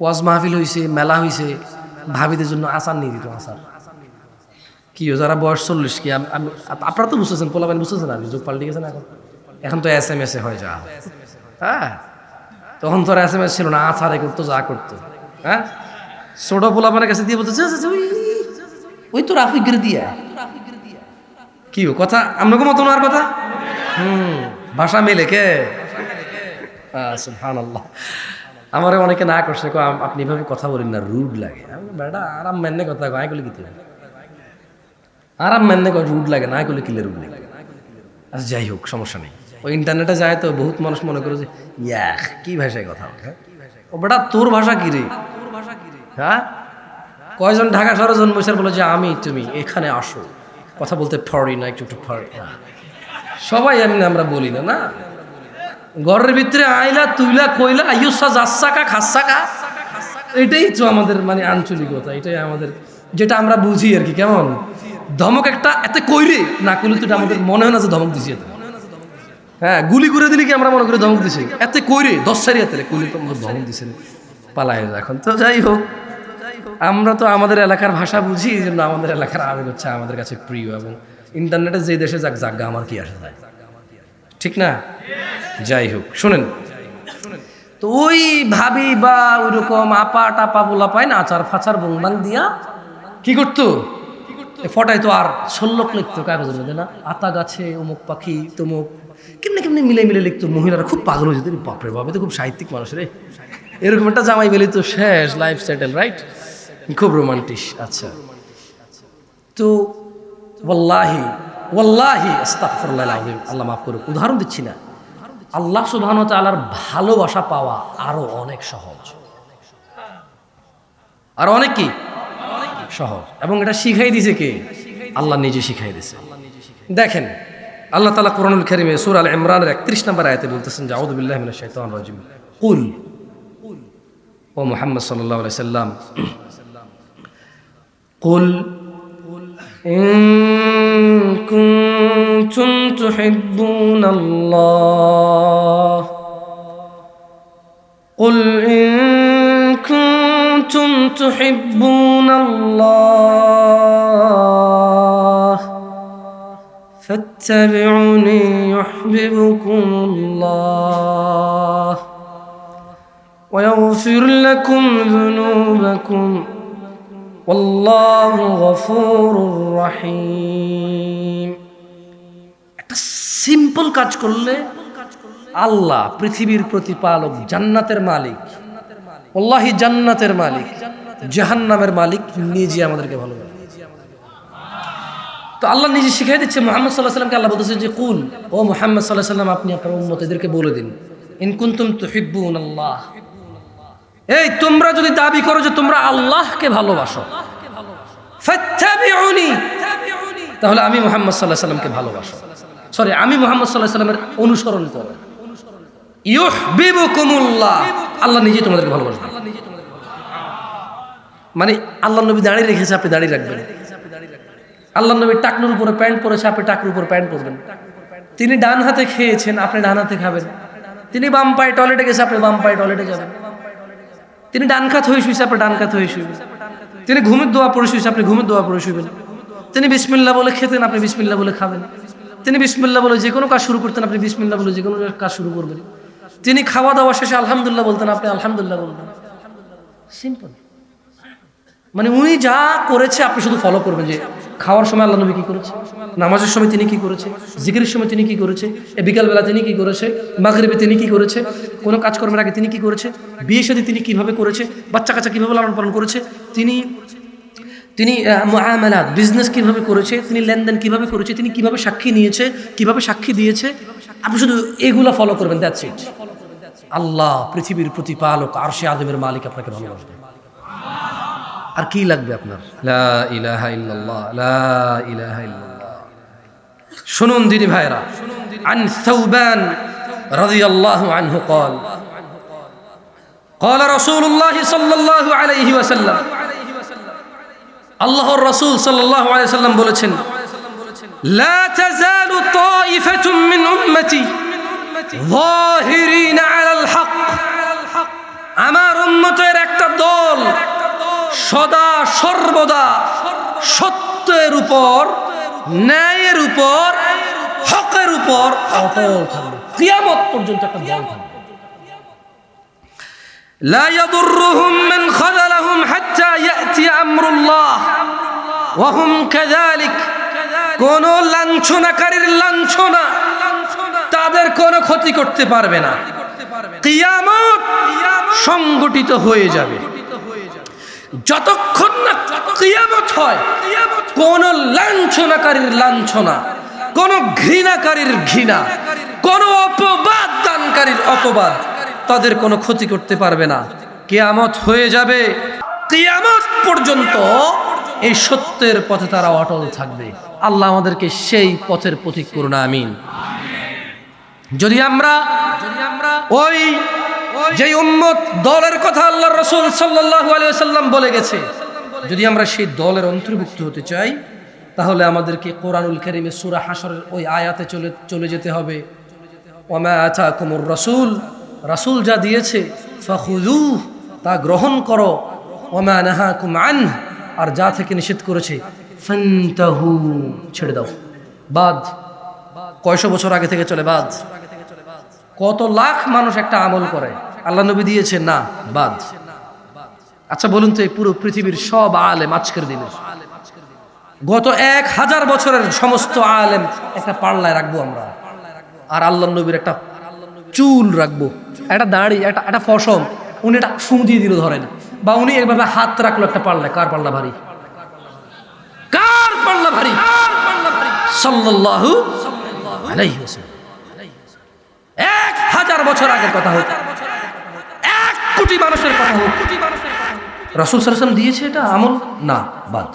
ওয়াজ মাহফিল হয়েছে, মেলা হয়েছে, ভাবিদের জন্য আচার নিয়ে দিত। আচার কি, যারা বয়স 40 কি, আপনারা তো বুঝতেছেন, পোলাপাইন বুঝতেছেন, আর যুগ পাল্টে গেছে না। এখন তো SMS হয়ে যা, হ্যাঁ, তখন তো আর SMS ছিল না, আচারে করতো, যা করতো। হ্যাঁ, ছোট পোলাপানের কাছে দিয়ে বলতেছে ওই তো রাফি গিরে দিয়া কি কথা, আপনাকে মতন আর কথা, ভাষা মেলে কে? সুবহানাল্লাহ। আমারে অনেকে না করছে, আপনি এভাবে কথা বলেন না, রুড লাগে। আমি বেটা আরাম মেনে কথা কয়, আইগুলি কি আরাম মেনে কয় রুড লাগে, না আইগুলি কিলে রুড লাগে। আচ্ছা যাই হোক, সমস্যা নেই। ওই ইন্টারনেটে যায় তো বহুত মানুষ মনে করে যে ইয়াহ কি ভাষায় কথা বলে। ও বেটা তোর ভাষা কি রে? হ্যাঁ, কয়জন ঢাকা শহরে জন্মেছে বলে যে আমি তুমি এখানে আসো, কথা বলতে পারি না, একটু পারি না। সবাই এমনি আমরা বলি না, না ঘরের ভিতরে আইলা তুইলা কইলা আইসা যাচ্ছাকা খাচ্ছাকা, এটাই তো আমাদের মানে আঞ্চলিকতা, এটাই আমাদের যেটা আমরা বুঝি আর কি। কেমন ধমক একটা এতে কইরে না করলে তো আমাদের মনে হয় না যে ধমক দিছি এতে। হ্যাঁ, গুলি করে দিলে কি আমরা মনে করি ধমক দিছি, এতে কইরে 10 সারি এতে কইলে তো আমরা ধমক দিছেন পালায়। এখন তো যাই হোক, আমরা তো আমাদের এলাকার ভাষা বুঝি, এই জন্য আমাদের এলাকার আবেগ হচ্ছে আমাদের কাছে প্রিয়। এবং ইন্টারনেটে যে দেশে যাক জাগা আমার কি আসে যায়, ঠিক না? যাই হোক, শুনেন তো ওই ভাবি বা ওইরকম আপা টাপা বলা পায় না, আচার ফাচার বংবাং দিয়া কি করতো, ফটাই তো আর ষোলক লিখতো কাগজের মধ্যে, না আতা গাছে অমুক পাখি তমুক, কেমনি কেমনি মিলে মিলে লিখতো। মহিলারা খুব পাগল হয়ে যেত, বাপরে বাপে তো খুব সাহিত্যিক মানুষ রে, এরকম একটা জামাই বেলি তো শেষ, লাইফ সেটেল, রাইট? খুব রোমান্টিক। আচ্ছা, তো ওয়াল্লাহি ওয়াল্লাহি আস্তাগফিরুল্লাহ আযীম, আল্লাহ মাফ করুক, উদাহরণ দিচ্ছি না, আল্লাহ সুবহানাহু ওয়া তাআলার ভালোবাসা পাওয়া আরো অনেক সহজ, আর অনেক কি সহজ। এবং এটা শিখাই দিয়েছে কে? আল্লাহ নিজে শিখাই দিয়েছে। দেখেন আল্লাহ তাআলা কোরআনুল কারীমে সূরা আল ইমরানের 31 নম্বর আয়াতে বলতেছেন যে আউযু বিল্লাহি মিনাশ শাইতানির রাজিম, কুল, ও মুহাম্মদ সাল্লাল্লাহু আলাইহি সাল্লাম, কুল ইন কুনতুম তুহিব্বুনাল্লাহ, কুল ইন কুনতুম তুহিব্বুনাল্লাহ ফাত্তাবিউনি ইউহিব্বুকুমুল্লাহ ওয়া ইয়াগফির লাকুম যুনুবাকুম ওয়াল্লাহু গফুরুর রহিম। একটা সিম্পল কাজ করলে আল্লাহ পৃথিবীর প্রতিপালক, জান্নাতের মালিক, আল্লাহি জান্নাতের মালিক, জাহান্নামের মালিক নিজে আমাদেরকে ভালোবাসে। তো আল্লাহ নিজে শিখাই দিচ্ছে মুহাম্মদ সাল্লাল্লাহু আলাইহি ওয়াসাল্লামকে। আল্লাহ বলতেছে যে কুল, ও মুহাম্মদ সাল্লাল্লাহু আলাইহি ওয়াসাল্লাম, আপনি আপনার উম্মতদেরকে বলে দিন, ইন কুনতুম তুহিব্বুনাল্লাহ, এই তোমরা যদি দাবি করো যে তোমরা আল্লাহকে ভালোবাসো, ফাত্তাবিউনি, তাহলে আমি মুহাম্মদ সাল্লাল্লাহু আলাইহি ওয়াসাল্লামকে ভালোবাসো, সরি আমি মুহাম্মদ সাল্লাল্লাহু আলাইহি ওয়াসাল্লামের অনুসরণ করো, ইউহিব্বুকুমুল্লাহ, আল্লাহ নিজে তোমাদেরকে ভালোবাসবে। মানে আল্লাহ নবী দাড়ি রেখেছে, আপনি দাড়ি রাখবেন। আল্লাহ নবী টাকনুর উপরে প্যান্ট পরেছে, আপনি টাকনুর উপর প্যান্ট পরবেন। তিনি ডান হাতে খেয়েছেন, আপনি ডান হাতে খাবেন। তিনি বাম পায়ে টয়লেটে গেছে, আপনি বাম পায়ে টয়লেটে যাবেন। তিনি ডান কাত হয়ে শুয়েছে, আপনি ডান কাত হয়ে শুইবেন। তিনি ঘুমের দোয়া পড়ে শুয়েছে, আপনি ঘুমের দোয়া পড়ে শুইবেন। তিনি বিসমিল্লাহ বলে খেতেন, আপনি বিসমিল্লাহ বলে খাবেন। তিনি বিসমিল্লাহ বলে যে কোনো কাজ শুরু করতেন, আপনি বিসমিল্লাহ বলে যে কোনো কাজ শুরু করবেন। তিনি খাওয়া দাওয়া শেষে আলহামদুলিল্লাহ বলতেন, আপনি আলহামদুলিল্লাহ বলবেন। সিম্পল। মানে উনি যা করেছে আপনি শুধু ফলো করবেন, যে খাওয়ার সময় আল্লাহ নবী কি করেছে, নামাজের সময় তিনি কি করেছে, জিকিরের সময় তিনি কি করেছে, বিকালবেলা তিনি কি করেছে, মাগরিবে তিনি কি করেছে, কোনো কাজকর্মের আগে তিনি কি করেছে, বিয়ে শাদী তিনি কিভাবে করেছে, বাচ্চা কাচ্চা কিভাবে লালন পালন করেছে, তিনি মুআমালাত বিজনেস কিভাবে করেছে, তিনি লেনদেন কিভাবে করেছে, তিনি কিভাবে সাক্ষী নিয়েছে, কিভাবে সাক্ষী দিয়েছে, আপনি শুধু এগুলো ফলো করবেন, দ্যাটস ইট। আল্লাহ পৃথিবীর প্রতিপালক, আরশে আযমের মালিক আপনাকে ভালোবাসবে। আর কি লাগবে আপনার? লা ইলাহা ইল্লাল্লাহ, লা ইলাহা ইল্লাল্লাহ। শুনুন দিনী ভাইরা, আন সাওবান রাদিয়াল্লাহু আনহু قال قال رسول الله صلى الله عليه وسلم, আল্লাহর রাসূল সাল্লাল্লাহু আলাইহি ওয়াসাল্লাম বলেছেন, লা তাযালু তাইফাতুম মিন উম্মতি যাহিরিনা আলাল হক, আমার উম্মতের একটা দল সদা সর্বদা সত্যের উপর, ন্যায়ের উপর, হকের উপর অটল থাকবে, কিয়ামত পর্যন্ত একটা দল থাকবে। লা ইয়াদুররুহুম মান খাযালাহুম হাত্তা ইয়াতি আমরুল্লাহ ওয়া হুম কাযালিক, কোন লাঞ্ছনাকারীর লাঞ্ছনা তাদের কোনো ক্ষতি করতে পারবে না কিয়ামত সংগঠিত হয়ে যাবে। যতক্ষণ না কিয়ামত হয়, কোন লাঞ্ছনাকারীর লাঞ্ছনা, কোন ঘৃণাকারীর ঘৃণা, কোন অপবাদ দানকারীর অপবাদ তাদের কোনো ক্ষতি করতে পারবে না। কিয়ামত হয়ে যাবে, কিয়ামত পর্যন্ত এই সত্যের পথে তারা অটল থাকবে। আল্লাহ আমাদেরকে সেই পথের পথিক করুন, আমিন। যদি আমরা ওই যে উম্মত দলের কথা আল্লাহর রাসূল সাল্লাল্লাহু আলাইহি ওয়াসাল্লাম বলে গেছে, যদি আমরা সেই দলের অন্তর্ভুক্ত হতে চাই, তাহলে আমাদেরকে কোরআনুল কারীমে সূরা হাশরের ওই আয়াতে চলে যেতে হবে। ওয়ামা আতাকুমুর রাসূল, রাসূল যা দিয়েছে ফাখুযুহু, তা গ্রহণ করো। ওয়ামা নাহাকুম আনহু, আর যা থেকে নিষেধ করেছে ফান্তাহু, ছেড়ে দাও। বাদ কয়শো বছর আগে থেকে চলে বাদ। কত লাখ মানুষ একটা আমল করে, আল্লাহ নবী দিয়েছে না, বাদ। আচ্ছা বলুন তো, এই পুরো পৃথিবীর সব আলেম আজকের দিনে, গত 1000 বছরের সমস্ত আলেম একটা পাল্লায় রাখবো আমরা, আর আল্লাহ নবীর একটা চুল রাখবো, একটা দাড়ি, একটা ফসম, উনি একটা ফুঁ দিয়ে দিল ধরেন, বা উনি এভাবে হাত রাখলো একটা পাল্লায়, কার পাল্লা ভারী? কার পাল্লা ভারী? সাল্লাল্লাহু আলাইহি ওয়াসাল্লাম। 1000 বছর আগের কথা হোক, 1 কোটি মানুষের কথা হোক, রাসূল সাল্লাল্লাহু আলাইহি ওয়াসাল্লাম দিয়েছে এটা আমল না, বাদ।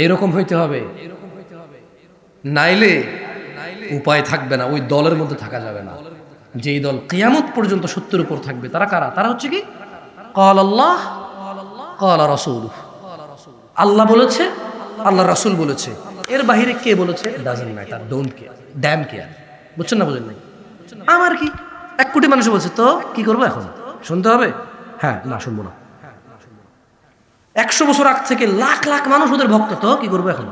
এইরকম হইতে হবে, নাইলে উপায় থাকবে না, ওই দলের মধ্যে থাকা যাবে না। যেই দল কিয়ামত পর্যন্ত সত্যের উপর থাকবে, তারা কারা? তারা হচ্ছে কি ক্বাল আল্লাহ ক্বাল রাসূল, আল্লাহ বলেছে, আল্লাহ রাসূল বলেছে, এর বাহিরে কে বলেছে doesn't matter, don't care, damn care. বুঝছেন না? বুঝেন নাই? আমার কি 1 কোটি মানুষ বলছে, তো কি করবো এখন? শুনতে হবে? হ্যাঁ, না শুনবো না। 100 বছর আগ থেকে লাখ লাখ মানুষ ওদের ভক্ত, তো কি করবো এখন?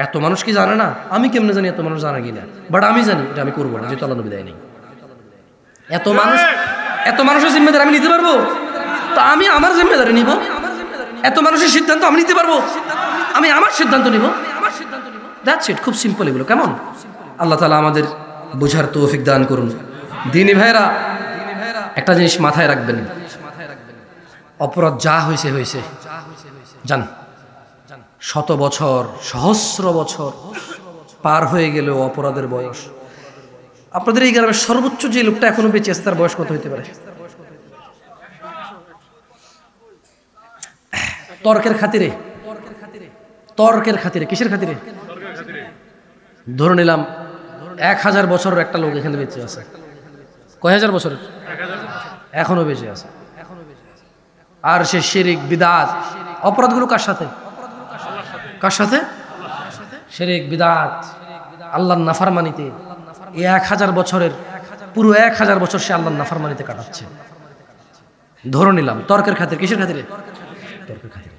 এত মানুষ কি জানে না? আমি কেমনে জানি এত মানুষ জানা কিনা? বাট আমি জানি এটা আমি করবো না, যেহেতু আল্লাহ নবী দেয় নেই। এত মানুষের জিম্মেদারি আমি নিতে পারবো? তো আমি আমার জিম্মেদারি নিব। এত মানুষের সিদ্ধান্ত আমি নিতে পারবো? আমি আমার সিদ্ধান্ত নিব। That's it. খুব সিম্পল এগুলো। কেমন? আল্লাহ তাআলা আমাদের বোঝার তৌফিক দান করুন। দিনী ভাইরা, একটা জিনিস মাথায় রাখবেন, অপরাধ যা হয়েছে হয়েছে, জান, 100 বছর, সহস্র বছর পার হয়ে গেলেও অপরাধের বয়স। আপনাদের এই গ্রামের সর্বোচ্চ যে লোকটা এখনো বেঁচে আছে, তার বয়স কত হইতে পারে? তর্কের খাতিরে, তর্কের খাতিরে, কিসের খাতিরে? ধরে নিলাম 1000 বছরের একটা লোক এখানে বেঁচে আছে। কয় হাজার বছরের? এখনো বেঁচে আছে। আর সে শিরক, বিদআত, অপরাধগুলো কার সাথে? কার সাথে? শিরক, বিদআত, আল্লাহর নাফরমানিতে। এই 1000 বছরের পুরো 1000 বছর সে আল্লাহর নাফরমানিতে কাটাচ্ছে। ধরে নিলাম তর্কের খাতিরে। কিসের খাতিরে? তর্কের খাতিরে।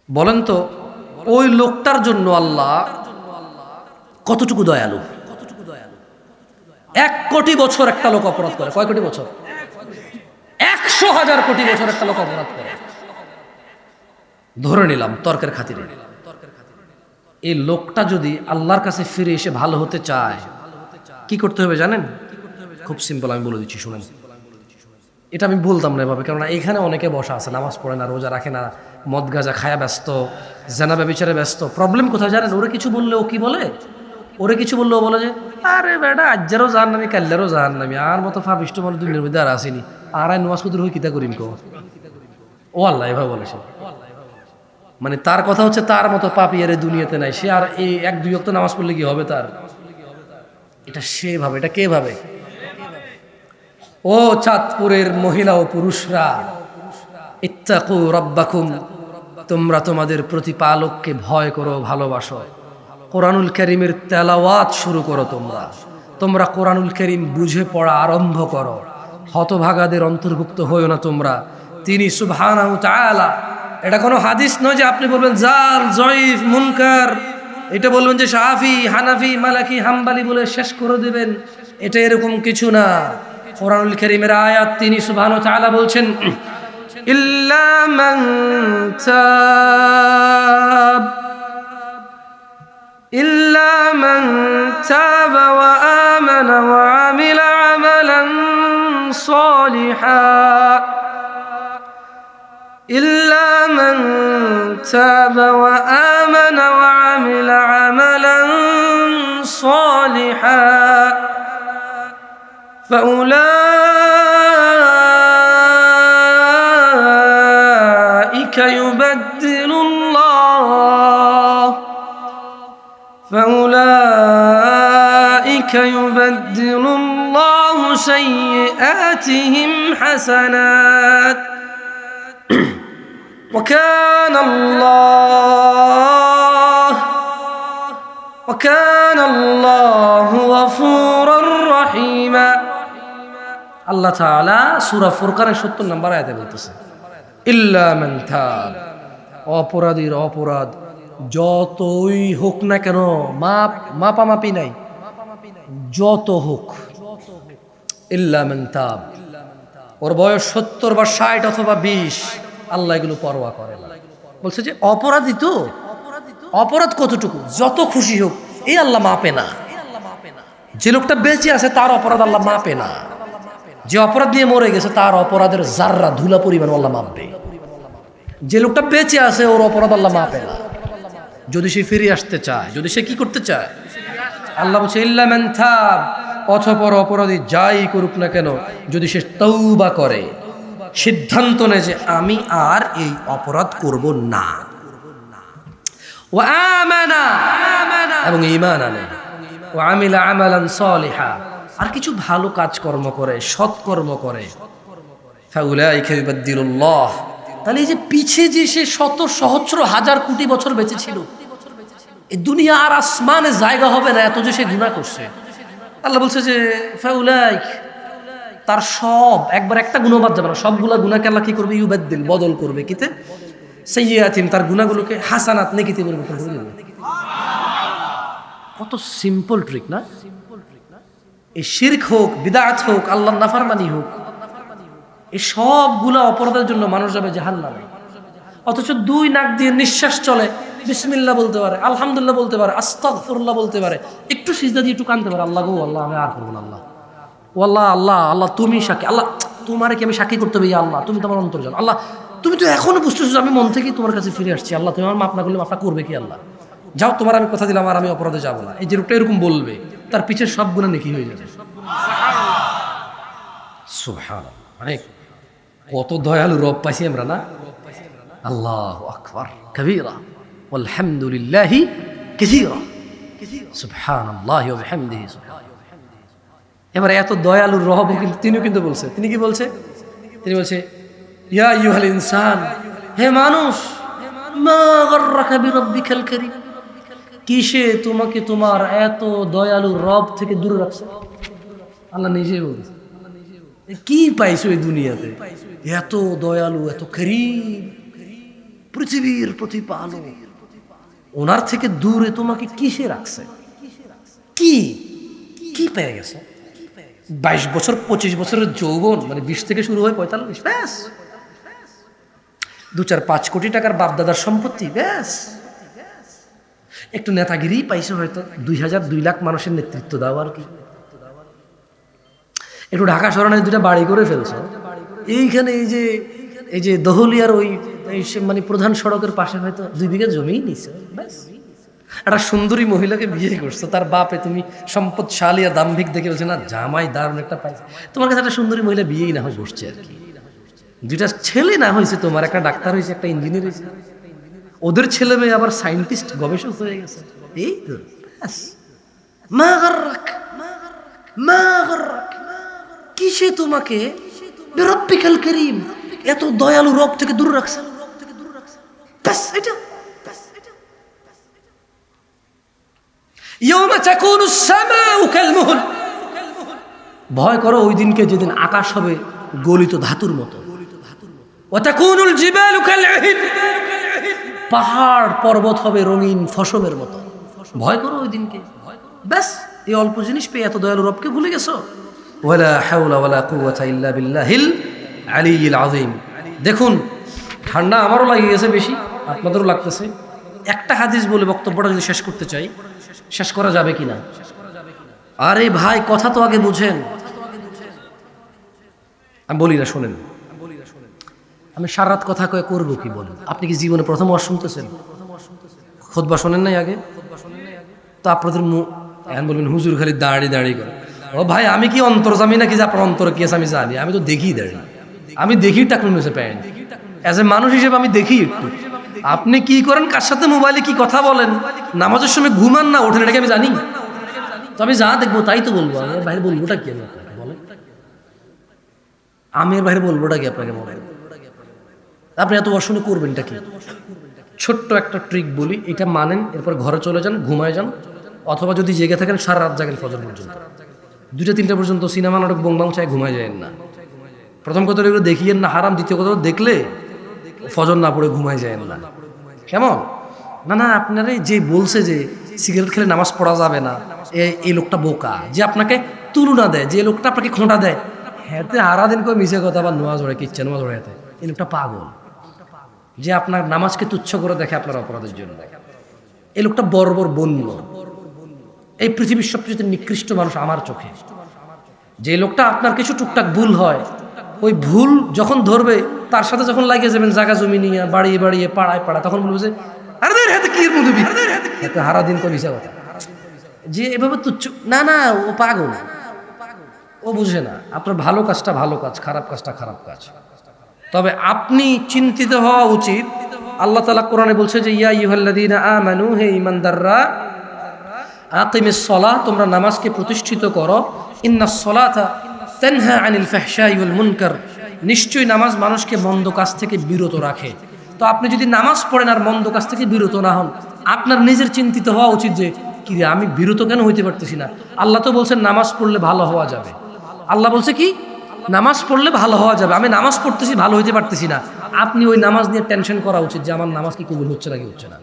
বলেন তো, ওই লোকটার জন্য আল্লাহ কতটুকু দয়ালু? 1 কোটি বছর একটা লোক অপরাধ করে। কয় কোটি বছর? 100,000 কোটি বছর একটা লোক অপরাধ করে। ধরে নিলাম তর্কের খাতিরে। এই লোকটা যদি আল্লাহর কাছে ফিরে এসে ভালো হতে চায়, কি করতে হবে জানেন? খুব সিম্পল, আমি বলে দিচ্ছি, শুনেন। এটা আমি বলতাম না এভাবে, কারণ এখানে অনেকে বসা আছে, নামাজ পড়ে না, রোজা রাখে না, মদ গাঁজা খায়া ব্যস্ত, জানা ব্যভিচারে ব্যস্ত। প্রবলেম কোথায় জানেন? ওরে কিছু বললে ও কি বলে? ওরে কিছু বললে ও বলে যে, আরে বেটা আজ্জারও জান নামি, কাল্লারও জান নামি, আর মতো ফাবিষ্ট মানুষ দুনিয়ার মধ্যে আর আসেনি, আর নামাজ কুদুর হই কিতা করিম কো। ও আল্লাহ এভাবে বলেছে। মানে তার কথা হচ্ছে তার মতো পাপী আর দুনিয়াতে নাই। সে আর এই 1-2 ওয়াক্ত নামাজ পড়লে কি হবে তার? এটা সে ভাবে। এটা কে ভাবে? ও চাঁদপুরের মহিলা ও পুরুষরা, ইত্তাকু রাব্বাকুম, তোমরা তোমাদের প্রতিপালককে ভয় করো, ভালোবাসো। কোরআনুল কারীমের তেলাওয়াত শুরু করো। তোমরা কোরআনুল কারীম বুঝে পড়া আরম্ভ করো। হতভাগাদের অন্তর্ভুক্ত হইও না তোমরা। তিনি সুবহানাহু তাআলা, এটা কোনো হাদিস নয় যে আপনি বলবেন জাল, জয়ীফ, মুনকার, এটা বলবেন যে শাফি, হানাফি, মালিকি, হাম্বলি বলে শেষ করে দেবেন, এটা এরকম কিছু না। কোরআনুল কারীমের আয়াত তিনি সুবহানাহু তাআলা বলছেন, ইল্লা মান তাব, ইল্লা মান তাবা ওয়া আমানা ওয়া আমিলা صالحا إلا من تاب وآمن وعمل عملا صالحا فأولئك يبدل الله سيئاتهم حسنات وكان الله غفورا رحيما আল্লাহ তাআলা সূরা ফুরকানের 70 নম্বর আয়াতে বলতেছে ইল্লা মান তাব, অপরাধীর অপরাধ যতই হোক না কেন, মাপামাপি নাই, যত হোক, ইল্লা মান তাব, ওর বয়স 70 বা 60 অথবা 20, আল্লাহ এগুলো পরোয়া করে না। বলছে যে অপরাধী তো, অপরাধ কতটুকু, যত খুশি হোক, এই আল্লাহ মাপে না। যে লোকটা বেঁচে আছে তার অপরাধ আল্লাহ মাপে না, যে অপরাধ নিয়ে মরে গেছে তার অপরাধের জাররা ধুলা পরিমাণ আল্লাহ মাপবে। যে লোকটা বেঁচে আছে ওর অপরাধ আল্লাহ মাপে না, যদি সে ফিরে আসতে চায়, যদি সে কি করতে চায়। আল্লাহ বলছে ইল্লা মান তাব, অতঃপর অপরাধী যাই করুক না কেন, যদি সে তওবা করে, সিদ্ধান্ত নেয় যে আমি আর এই অপরাধ করব না, ওয়া আমানা, এবং ঈমান আনে, ওয়া আমিলা আমালান সালিহা, আর কিছু ভালো কাজকর্ম করে, সৎকর্ম করে, ফাউলাইকা ইউবাদদিলুল্লাহ, তাহলে এই যে পিছে যে সে শত সহস্র হাজার কোটি বছর বেঁচে ছিল, এই দুনিয়া আর আসমানে জায়গা হবে না, এত যে সে গুনাহ করছে। আল্লাহ বলছে যে ফাউলাইক, তার সব একবার একটা গুনাহ বাদ যাবে না, সবগুলা গুনাহকে আল্লাহ কি করবে, ইউবাদদিল, বদল করবে, কিতে সাইয়্যাতিন, তার গুনাহগুলোকে হাসানাত, নেকিতে পরিবর্তন করে দেবে। কত সিম্পল ট্রিক না? এই শিরক হোক, বিদআত হোক, আল্লাহর নাফরমানি হোক, এই সবগুলা অপরাধের জন্য মানুষ যাবে জাহান্নামে। অথচ দুই নাক দিয়ে নিঃশ্বাস চলে, বিসমিল্লাহ বলতে পারে, আলহামদুলিল্লাহ বলতে পারে, আস্তাগফিরুল্লাহ বলতে পারে, একটু সিজদা দিয়ে একটু কাঁদতে পারে, আল্লাহ গো আল্লাহ আমি আর করবো না, আল্লাহ ও আল্লাহ, আল্লাহ আল্লাহ তুমি সাক্ষী, আল্লাহ তোমারে কি আমি সাক্ষী করতে হবে, আল্লাহ তুমি তো আমার অন্তর জানো, আল্লাহ তুমি তো এখনো বুঝতেছো আমি মন থেকেই তোমার কাছে ফিরে আসছি, আল্লাহ তুমি আমার মাফ না করলে মাফটা করবে কি, আল্লাহ যাও তোমার আমি কথা দিলাম আর আমি অপরাধে যাবো না। এই যে লোকটা এরকম বলবে, তার পিছের সব গুনাহ নেকি হয়ে যাবে। সুবহানাল্লাহ, মানে কত দয়ালু রব পাইছি আমরা না? আল্লাহু আকবার কবীরা ওয়ালহামদুলিল্লাহি কাসীরা সুবহানাল্লাহি ওয়া বিহামদিহি। এবারে এত দয়ালু রব তিনিও কিন্তু বলছে, তিনি কি বলছে? তিনি বলছে ইয়া আইয়ুহাল ইনসান, হে মানুষ, মা গাররাকা বিরাব্বিকাল কারীম, কিসে তোমাকে তোমার এত দয়ালু রব থেকে দূরে রাখছে? আল্লাহ নিজে বলছে কি পাইছো এই দুনিয়াতে, এত দয়ালু, এত করিম, পৃথিবীর প্রতিপালক, ওনার থেকে দূরে তোমাকে কিসে রাখছে? কি কি পেয়ে গেছে? 22 বছর 25 বছরের যৌবন, মানে 20 থেকে শুরু হয় 45, ব্যাস 2-4-5 কোটি টাকার বাপদাদার সম্পত্তি, ব্যাস একটু নেতাগিরি পাইছো, হয়তো 2 লাখ মানুষের নেতৃত্ব দাও, আর কি একটু ঢাকা শহরে 2টা বাড়ি করে ফেলছো, এইখানে এই যে দহলিয়ার ওই মানে প্রধান সড়কের পাশে হয়তো 2 বিঘা জমি নিছো, ব্যাস একটা সুন্দরী মহিলাকে বিয়ে করছো, তার বাপে তুমি সম্পদশালী আর দাম্ভিক দেখে বলছে না জামাই দারুণ একটা পাইছে, তোমার কাছে একটা সুন্দরী মহিলা বিয়েই না হয়ে বসছে, আর কি 2টা ছেলে না হয়েছে তোমার, একটা ডাক্তার হয়েছে, একটা ইঞ্জিনিয়ার হয়েছে, ওদের ছেলে মেয়ে আবার সায়েন্টিস্ট, গবেষক হয়ে গেছে, এই তো ব্যাস। মা গাররাক, মা গাররাক, কিসে তোমাকে বিরাব্বিকাল কারীম, এত দয়ালু রব থেকে দূরে রাখছে, ব্যাস এটা। ইয়াউমা তাকুনুস সামাউ কালমুহল, ভয় করো ওই দিনকে যেদিন আকাশ হবে গলিত ধাতুর মতো, ওয়া তাকুনুল জিবালু কালউহিন, পাহাড় পর্বত হবে রঙিন ফসলের মতো, ভয় করো ওই দিনকে। ব্যাস এই অল্প জিনিস পেয়ে এত দয়ালু রবকে ভুলে গেছো। ওয়ালা হাওলা ওয়ালা কুওয়াতা ইল্লা বিল্লাহিল আলিয়্যিল আযীম। দেখুন ঠান্ডা আমারও লাগে গেছে বেশি, আপনাদেরও লাগতেছে। একটা হাদিস বলে বক্তব্যটা যদি শেষ করতে চাই, শেষ করা যাবে কিনা? আরে ভাই কথা তো আগে বুঝেন। আমি বলি না, শোনেন, আমি সারা রাত কথা কয়ে করবো কি বলেন? আপনি কি জীবনে প্রথম ওয়াজ শুনতেছেন? খুতবা শোনেন নাই আগে? তো আপনাদের এখন বলবেন হুজুর খালি দাঁড়িয়ে দাঁড়িয়ে করে। ও ভাই, আমি কি অন্তর্জামি নাকি যে আপনার অন্তর কি আছে আমি জানি? আমি তো দেখি দাঁড়িয়ে, আমি দেখি টাকুন হয়েছে প্যান্ট। অ্যাজ এ মানুষ হিসেবে আমি দেখি একটু। আপনি কি করেন, কার সাথে মোবাইলে কি কথা বলেন, নামাজের সময় ঘুমান না ওঠেন, এটাকে আমি জানি? তো আমি যা দেখবো তাই তো বলবো। আমি বাইরে বলবোটা কি? আমি আপনাকে বলেন, আমি এর বাইরে বলবোটা কি আপনাকে বলেন? আপনি এত অশুনে করবেনটা কি? ছোট্ট একটা ট্রিক বলি, এটা মানেন, এরপর ঘরে চলে যান, ঘুমায় যান, অথবা যদি জেগে থাকেন সারা রাত জাগেন ফজর পর্যন্ত, 2টা 3টা পর্যন্ত সিনেমা নাটক বংবাং চায় ঘুমায় যায়েন না। প্রথম কথা এগুলো দেখিয়েন না হারাম, দ্বিতীয় কথা দেখলে ফজর না পড়ে ঘুমায় যায়েন না। কেমন? না না, আপনারে যে বলছে যে সিগারেট খেলে নামাজ পড়া যাবে না, এই লোকটা বোকা। যে আপনাকে তুলনা দেয়, যে লোকটা আপনাকে খোঁটা দেয়, হ্যাঁ হারা দিন করে মিশে কথা বা নোয়াজ ওড়ে কিচ্ছে নোয়াজ ওড়ে, এই লোকটা পাগল। যে আপনার নামাজকে তুচ্ছ করে দেখে আপনার অপরাধের জন্য, এই লোকটা বর্বর বন্য। এই পৃথিবীর সবচেয়ে নিকৃষ্ট মানুষ আমার চোখে। যে লোকটা আপনার কিছু টুকটাক ভুল হয়, ওই ভুল যখন ধরবে তার সাথে যখন লাগিয়ে যাবেন জায়গা জমি নিয়ে বাড়িয়ে বাড়িয়ে পাড়ায় পাড়া, তখন বলবে যে আরে হাতে কি মধুবি হারা দিন করে মিশা কথা। যে এভাবে তুচ্ছ, না না, ও পাগল, ও বুঝে না আপনার ভালো কাজটা ভালো কাজ, খারাপ কাজটা খারাপ কাজ। তবে আপনি চিন্তিত হওয়া উচিত। আল্লাহ তাআলা কোরআনে বলছে যে ইয়া আইয়ুহাল্লাযীনা আমানু, হে ঈমানদাররা, আকিমিস সালাহ, তোমরা নামাজকে প্রতিষ্ঠিত করো। ইন্নাস সালাতা তানহা আনিল ফাহশাই ওয়াল মুনকার, নিশ্চয়ই নামাজ মানুষকে মন্দ কাজ থেকে বিরত রাখে। তো আপনি যদি নামাজ পড়েন আর মন্দ কাজ থেকে বিরত না হন, আপনার নিজের চিন্তিত হওয়া উচিত যে কি রে, আমি বিরত কেন হইতে পারতেছি না? আল্লাহ তো বলছেন নামাজ পড়লে ভালো হওয়া যাবে। আল্লাহ বলছে কি? নামাজ পড়লে ভালো হওয়া যাবে। আমি নামাজ পড়তেছি, ভালো হইতে পারতেছি না। আপনি ওই নামাজ নিয়ে টেনশন করা উচিত যে আমার নামাজ কি কবুল হচ্ছে নাকি হচ্ছে না।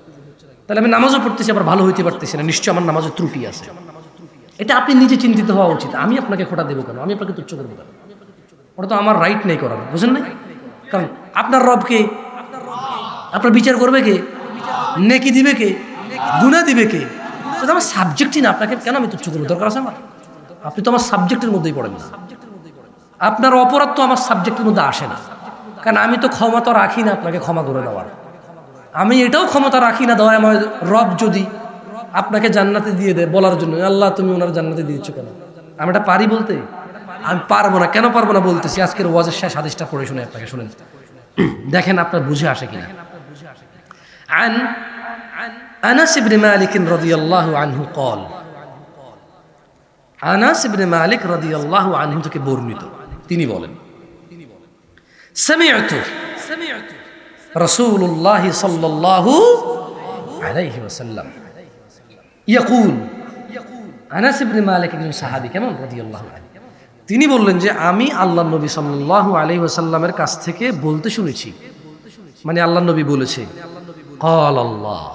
তাহলে আমি নামাজও পড়তেছি আবার ভালো হইতে পারতেছি না, নিশ্চয়ই আমার নামাজের ত্রুটি আছে। এটা আপনি নিজে চিন্তিত হওয়া উচিত। আমি আপনাকে খোটা দেবো কেন? আমি আপনাকে তুচ্ছ করবো কেন? ওটা তো আমার রাইট নেই করার, বুঝেন না? কারণ আপনার রবকে আপনার বিচার করবে কে? নেকি দিবে কে? গুনাহ দিবে কে? এটা আমার সাবজেক্টই না। আপনাকে কেন আমি তুচ্ছ করবো? দরকার আছে আমার? আপনি তো আমার সাবজেক্টের মধ্যেই পড়েন না। আপনার অপরাধ তো আমার সাবজেক্টের মধ্যে আসে না, কারণ আমি তো ক্ষমতা রাখি না আপনাকে ক্ষমা করে দেওয়ার। আমি এটাও ক্ষমতা রাখি না দয়াময় রব যদি আপনাকে জান্নাতে দিয়ে দেয় বলার জন্য, আল্লাহ তুমি ওনার জান্নাতে দিয়েছো কেন? আমি এটা পারি বলতে? আমি পারবো না। কেন পারবো না বলতেছি, আজকের ওয়াজের শেষ হাদিসটা পড়ে শুনে আপনাকে, শুনেন, দেখেন আপনার বুঝে আসে কিনা। عن أنس بن مالك رضي الله عنه قال, আনাস ইবনে মালিক রাদিয়াল্লাহু আনহু থেকে বর্ণিত, তিনি বলেন, সামি'তু রাসূলুল্লাহ সাল্লাল্লাহু আলাইহি ওয়াসাল্লাম ইয়াকুল, আনাস ইবনে মালিক একজন সাহাবী, কেমন রাদিয়াল্লাহু আনহু, তিনি বললেন যে আমি আল্লাহর নবী সাল্লাল্লাহু আলাইহি ওয়াসাল্লামের কাছ থেকে বলতে শুনেছি, মানে আল্লাহর নবী বলেছে, ক্বাল আল্লাহ,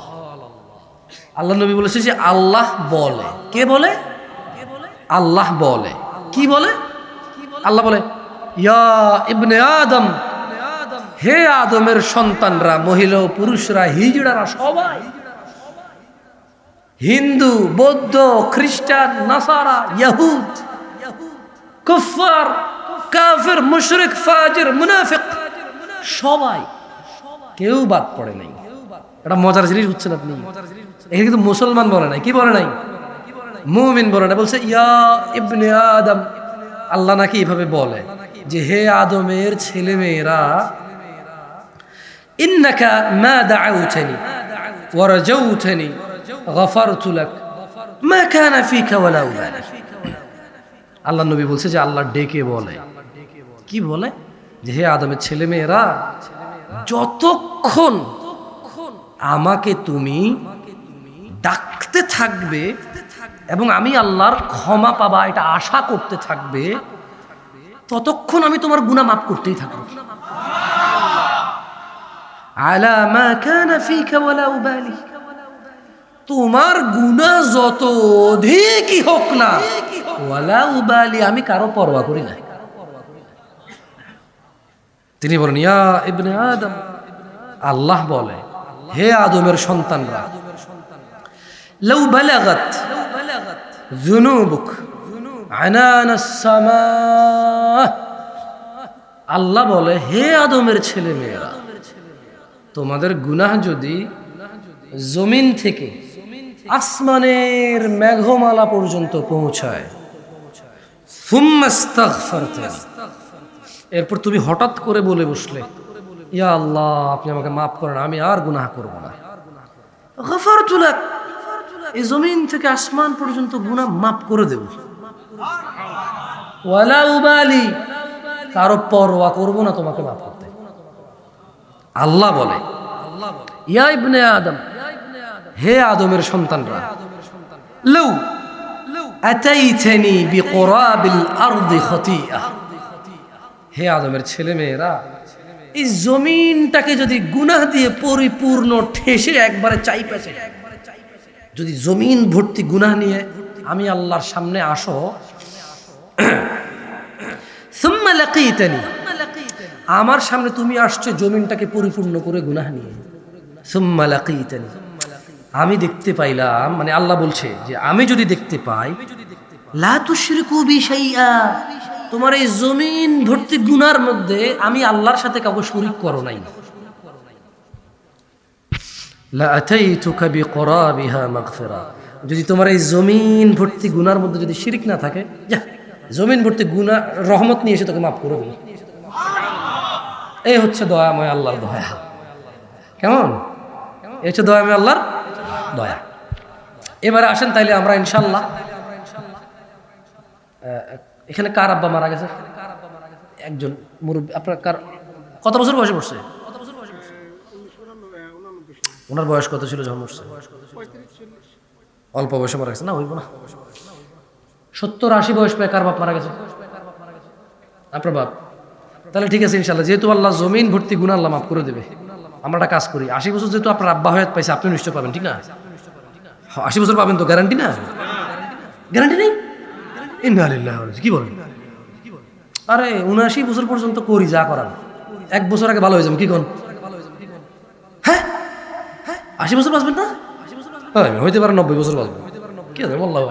আল্লাহর নবী বলেছে যে আল্লাহ বলে। কে বলে? আল্লাহ বলে। কি বলে? আল্লাহ বলে, ইয়া ইবনে আদম, হে আদমের সন্তানরা, মহিলা ও পুরুষরা, হিজড়ারা, সবাই, হিন্দু, বৌদ্ধ, খ্রিস্টান, নাসারা, ইহুদ, কুফার, কাফির, মুশরিক, ফাজির, মুনাফিক, সবাই, কেউ বাদ পড়ে নাই। এটা মজার জিনিস হচ্ছে না আপনি, এখানে কিন্তু মুসলমান বলে নাই, কি বলে নাই? মুমিন বলে না, বলছে ইয়া ইবনে আদম। আল্লাহ নাকি এভাবে বলে যে হে আদমের ছেলে মেয়েরা, ইন্নাকা মা দাআউতানি ওয়া রাজাউতানি গফারতু লাক মা কানা ফিকা ওয়ালা উবালি। আল্লাহ নবী বলছে যে আল্লাহ ডেকে বলে, কি বলে? যে হে আদমের ছেলে মেয়েরা, যতক্ষণ আমাকে তুমি ডাকতে থাকবে এবং আমি আল্লাহর ক্ষমা পাবা এটা আশা করতে থাকবে, ততক্ষণ আমি তোমার গুনাহ মাফ করতেই থাকবো। আলা মা কানা ফিকা ওয়ালা উবালি, তোমার গুনাহ যত অধিকই হোক না, ওয়ালা উবালি, আমি কারো পরোয়া করি না। তিনি বলেন ইয়া ইবনে আদম, আল্লাহ বলে হে আদমের সন্তানরা, লাউ বালাগাত যুনুবুক আনানাস সামা, আল্লাহ বলে, হে আদমের ছেলে মেয়েরা, তোমাদের গুনাহ যদি জমিন থেকে আসমানের মেঘমালা পর্যন্ত পৌঁছায়, এরপর তুমি হঠাৎ করে বলে বসলে, ইয়া আল্লাহ আপনি আমাকে মাফ করেন, আমি আর গুনাহ করব না, গফারতু লাক, এই জমিন থেকে আসমান পর্যন্ত গুনাহ মাফ করে দেব, ওয়ালা উবালি, কারো পরোয়া করব না তোমাকে মাফ করতে। আল্লাহ বলে, ইয়া ইবনে আদম, হে আদমের সন্তানরা, লাউ আতাইতানি বিকুরাবিল আরদি খাতিয়া, হে আদমের ছেলে মেয়েরা, এই জমিনটাকে যদি গুনাহ দিয়ে পরিপূর্ণ ঠেসে একবারে চাইপেছে, যদি জমিন ভর্তি গুনাহ নিয়ে আমি আল্লাহর সামনে আসো, সুম্মা লাকিতানি, আমার সামনে তুমি আসছো জমিনটাকে পরিপূর্ণ করে গুনাহ নিয়ে, সুম্মা লাকিতানি, আমি দেখতে পাইলাম, মানে আল্লাহ বলছে যে আমি যদি দেখতে পাই, লা তুশরিকু বি শাইআ, তোমার এই জমিন ভর্তি গুনার মধ্যে আমি আল্লাহর সাথে কাউকে শরীক করো নাই, লা আতাইতুকা বিকুরাবিহা মাগফিরা, যদি তোমার এই জমিন ভর্তি গুনার মধ্যে যদি শিরক না থাকে, যা জমিন ভর্তি গুনাহ রহমত নিয়ে এসে তোকে মাফ করে দেবো। এই হচ্ছে দয়াময় আল্লাহর দয়া। কেমন? এই হচ্ছে দয়াময় আল্লাহর দয়া। এবারে আসেন তাইলে আমরা ইনশাল্লাহ, এখানে কার আব্বা মারা গেছে? একজন মুরব্বী। আপনার কার কত বছর বয়সে পড়ছে? ওনার বয়স কত ছিল যখন মরছে? অল্প বয়সে মারা গেছে? না হইব না, 70-80 বয়স পেয়ে কার বাপ মারা গেছে? আপনার বাপ। তাহলে ঠিক আছে ইনশাল্লাহ, যেহেতু আল্লাহ জমিন ভর্তি গুনাহ আল্লাহ মাফ করে দেবে, আমরা একটা কাজ করি, 80 বছর যেহেতু আপনার আব্বা হয়াত পাইছে, আপনি নিশ্চয় পাবেন, ঠিক না? 80 বছর পাবেন তো, গ্যারান্টি না? গ্যারান্টি নেই? ইন্নালিল্লাহি ওয়া ইন্না ইলাইহি, কি বলেন? আরে 79 বছর পর্যন্ত করি যা করার, 1 বছর আগে ভালো হয়ে যাবে, কি কোন? হ্যাঁ 80 বছর বাঁচবেন না? হইতে পারে 90 বছর বাঁচবেন, কি আছে বললাম।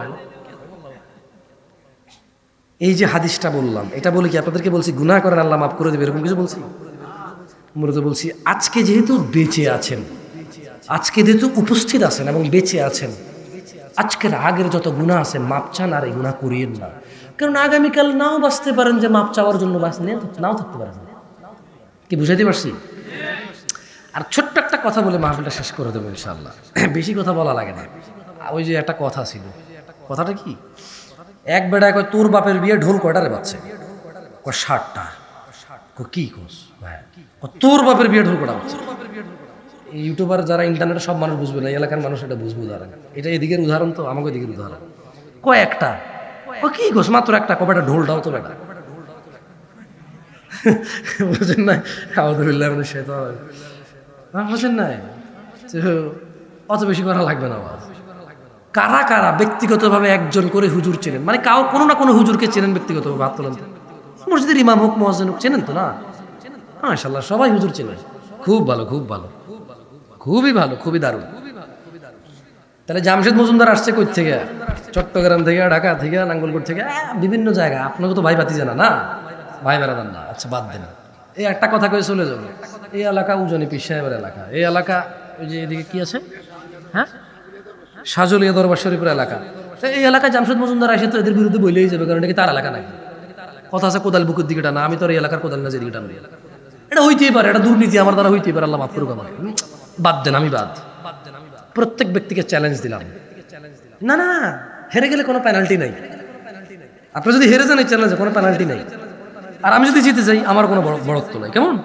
এই যে হাদিসটা বললাম, এটা বলে কি আপনাদেরকে বলছি গুনাহ করেন আল্লাহ মাফ করে দেবে এরকম কিছু বলছি? মূলত বলছি আজকে যেহেতু বেঁচে আছেন, আজকে যেহেতু উপস্থিত আছেন এবং বেঁচে আছেন, আজকের আগের যত গুনাহ আছে মাপ চান, আর এই গুনাহ করিয়েন না, কারণ আগামীকাল নাও বাঁচতে পারেন যে মাপ চাওয়ার জন্য নাও থাকতে পারেন। কি বুঝাইতে পারছি? আর ছোট্ট একটা কথা বলে মাহফিলটা শেষ করে দেবো ইনশাআল্লাহ, বেশি কথা বলা লাগে না। ওই যে একটা কথা ছিল, কথাটা কি, এক বেড়ায় কয় তোর বাপের বিয়ে ঢোল কয়টারে বাজছে? কয় 60টা। কি কোস ভাই, তোর বাপের বিয়ে ঢোল কয়টা বাজছে? ইউটিউবার যারা ইন্টারনেটে সব মানুষ বুঝবে না, এলাকার মানুষ এটা বুঝবে। উদাহরণ এটা এদিকের উদাহরণ, তো আমাকে এদিকের উদাহরণ। কয়েকটা কি কোস? মাত্র একটা। কয়টা ঢোলটাও তো বেটা বুঝেন নাই? আউযুবিল্লাহি মিনাশ শাইতানির, বুঝেন নাই? অত বেশি করা লাগবে না। কারা কারা ব্যক্তিগতভাবে একজন করে হুজুর চেনেন, মানে কোনো না কোনো হুজুরকে চেনেন ব্যক্তিগতভাবে? হাত তোলেন। মসজিদের ইমাম হোক, মুয়াজ্জিন হোক, চেনেন তো না? মাশাআল্লাহ, সবাই হুজুর চেনেন। খুব ভালো, খুব ভালো, খুবই ভালো, খুবই দারুণ। তাহলে জামশেদ মজুমদার আসছে কই থেকে? চট্টগ্রাম থেকে, ঢাকা থেকে, নাঙ্গলকোট থেকে, বিভিন্ন জায়গা। আপনাকে তো ভাই বাতি জানা না, ভাই বেড়াদান না। আচ্ছা বাদ দেন, এই একটা কথা কয়ে চলে যাবে। এই এলাকা উজনি পীর সাহেবের এলাকা, এই এলাকা ওই যে এদিকে কি আছে, হ্যাঁ, সাজলিয়া দরবার শরীফের এলাকা। এই এলাকায় জামশেদ মজুমদার আসে তো এদের বিরুদ্ধে বইলেই যাবে, কারণ এটা কি তার এলাকা নাকি? কথা আছে কোদাল বুকের দিকে টানা, আমি তো এই এলাকার কোদাল না যেদিকে টানি। এটা হইতেই পারে, এটা দুর্নীতি আমার দ্বারা হইতেই পারে, আল্লাহ মাফ করুক আমাকে। বাদ দেন, আমি বাদ। প্রত্যেক ব্যক্তিকে চ্যালেঞ্জ দিলাম, না না হেরে গেলে কোনো পেনাল্টি নাই। আপনি যদি হেরে যান এই চ্যালেঞ্জে কোনো পেনাল্টি নাই, আর আমি যদি জিতে যাই আমার কোনো বড়ত্ব নাই। কেমন?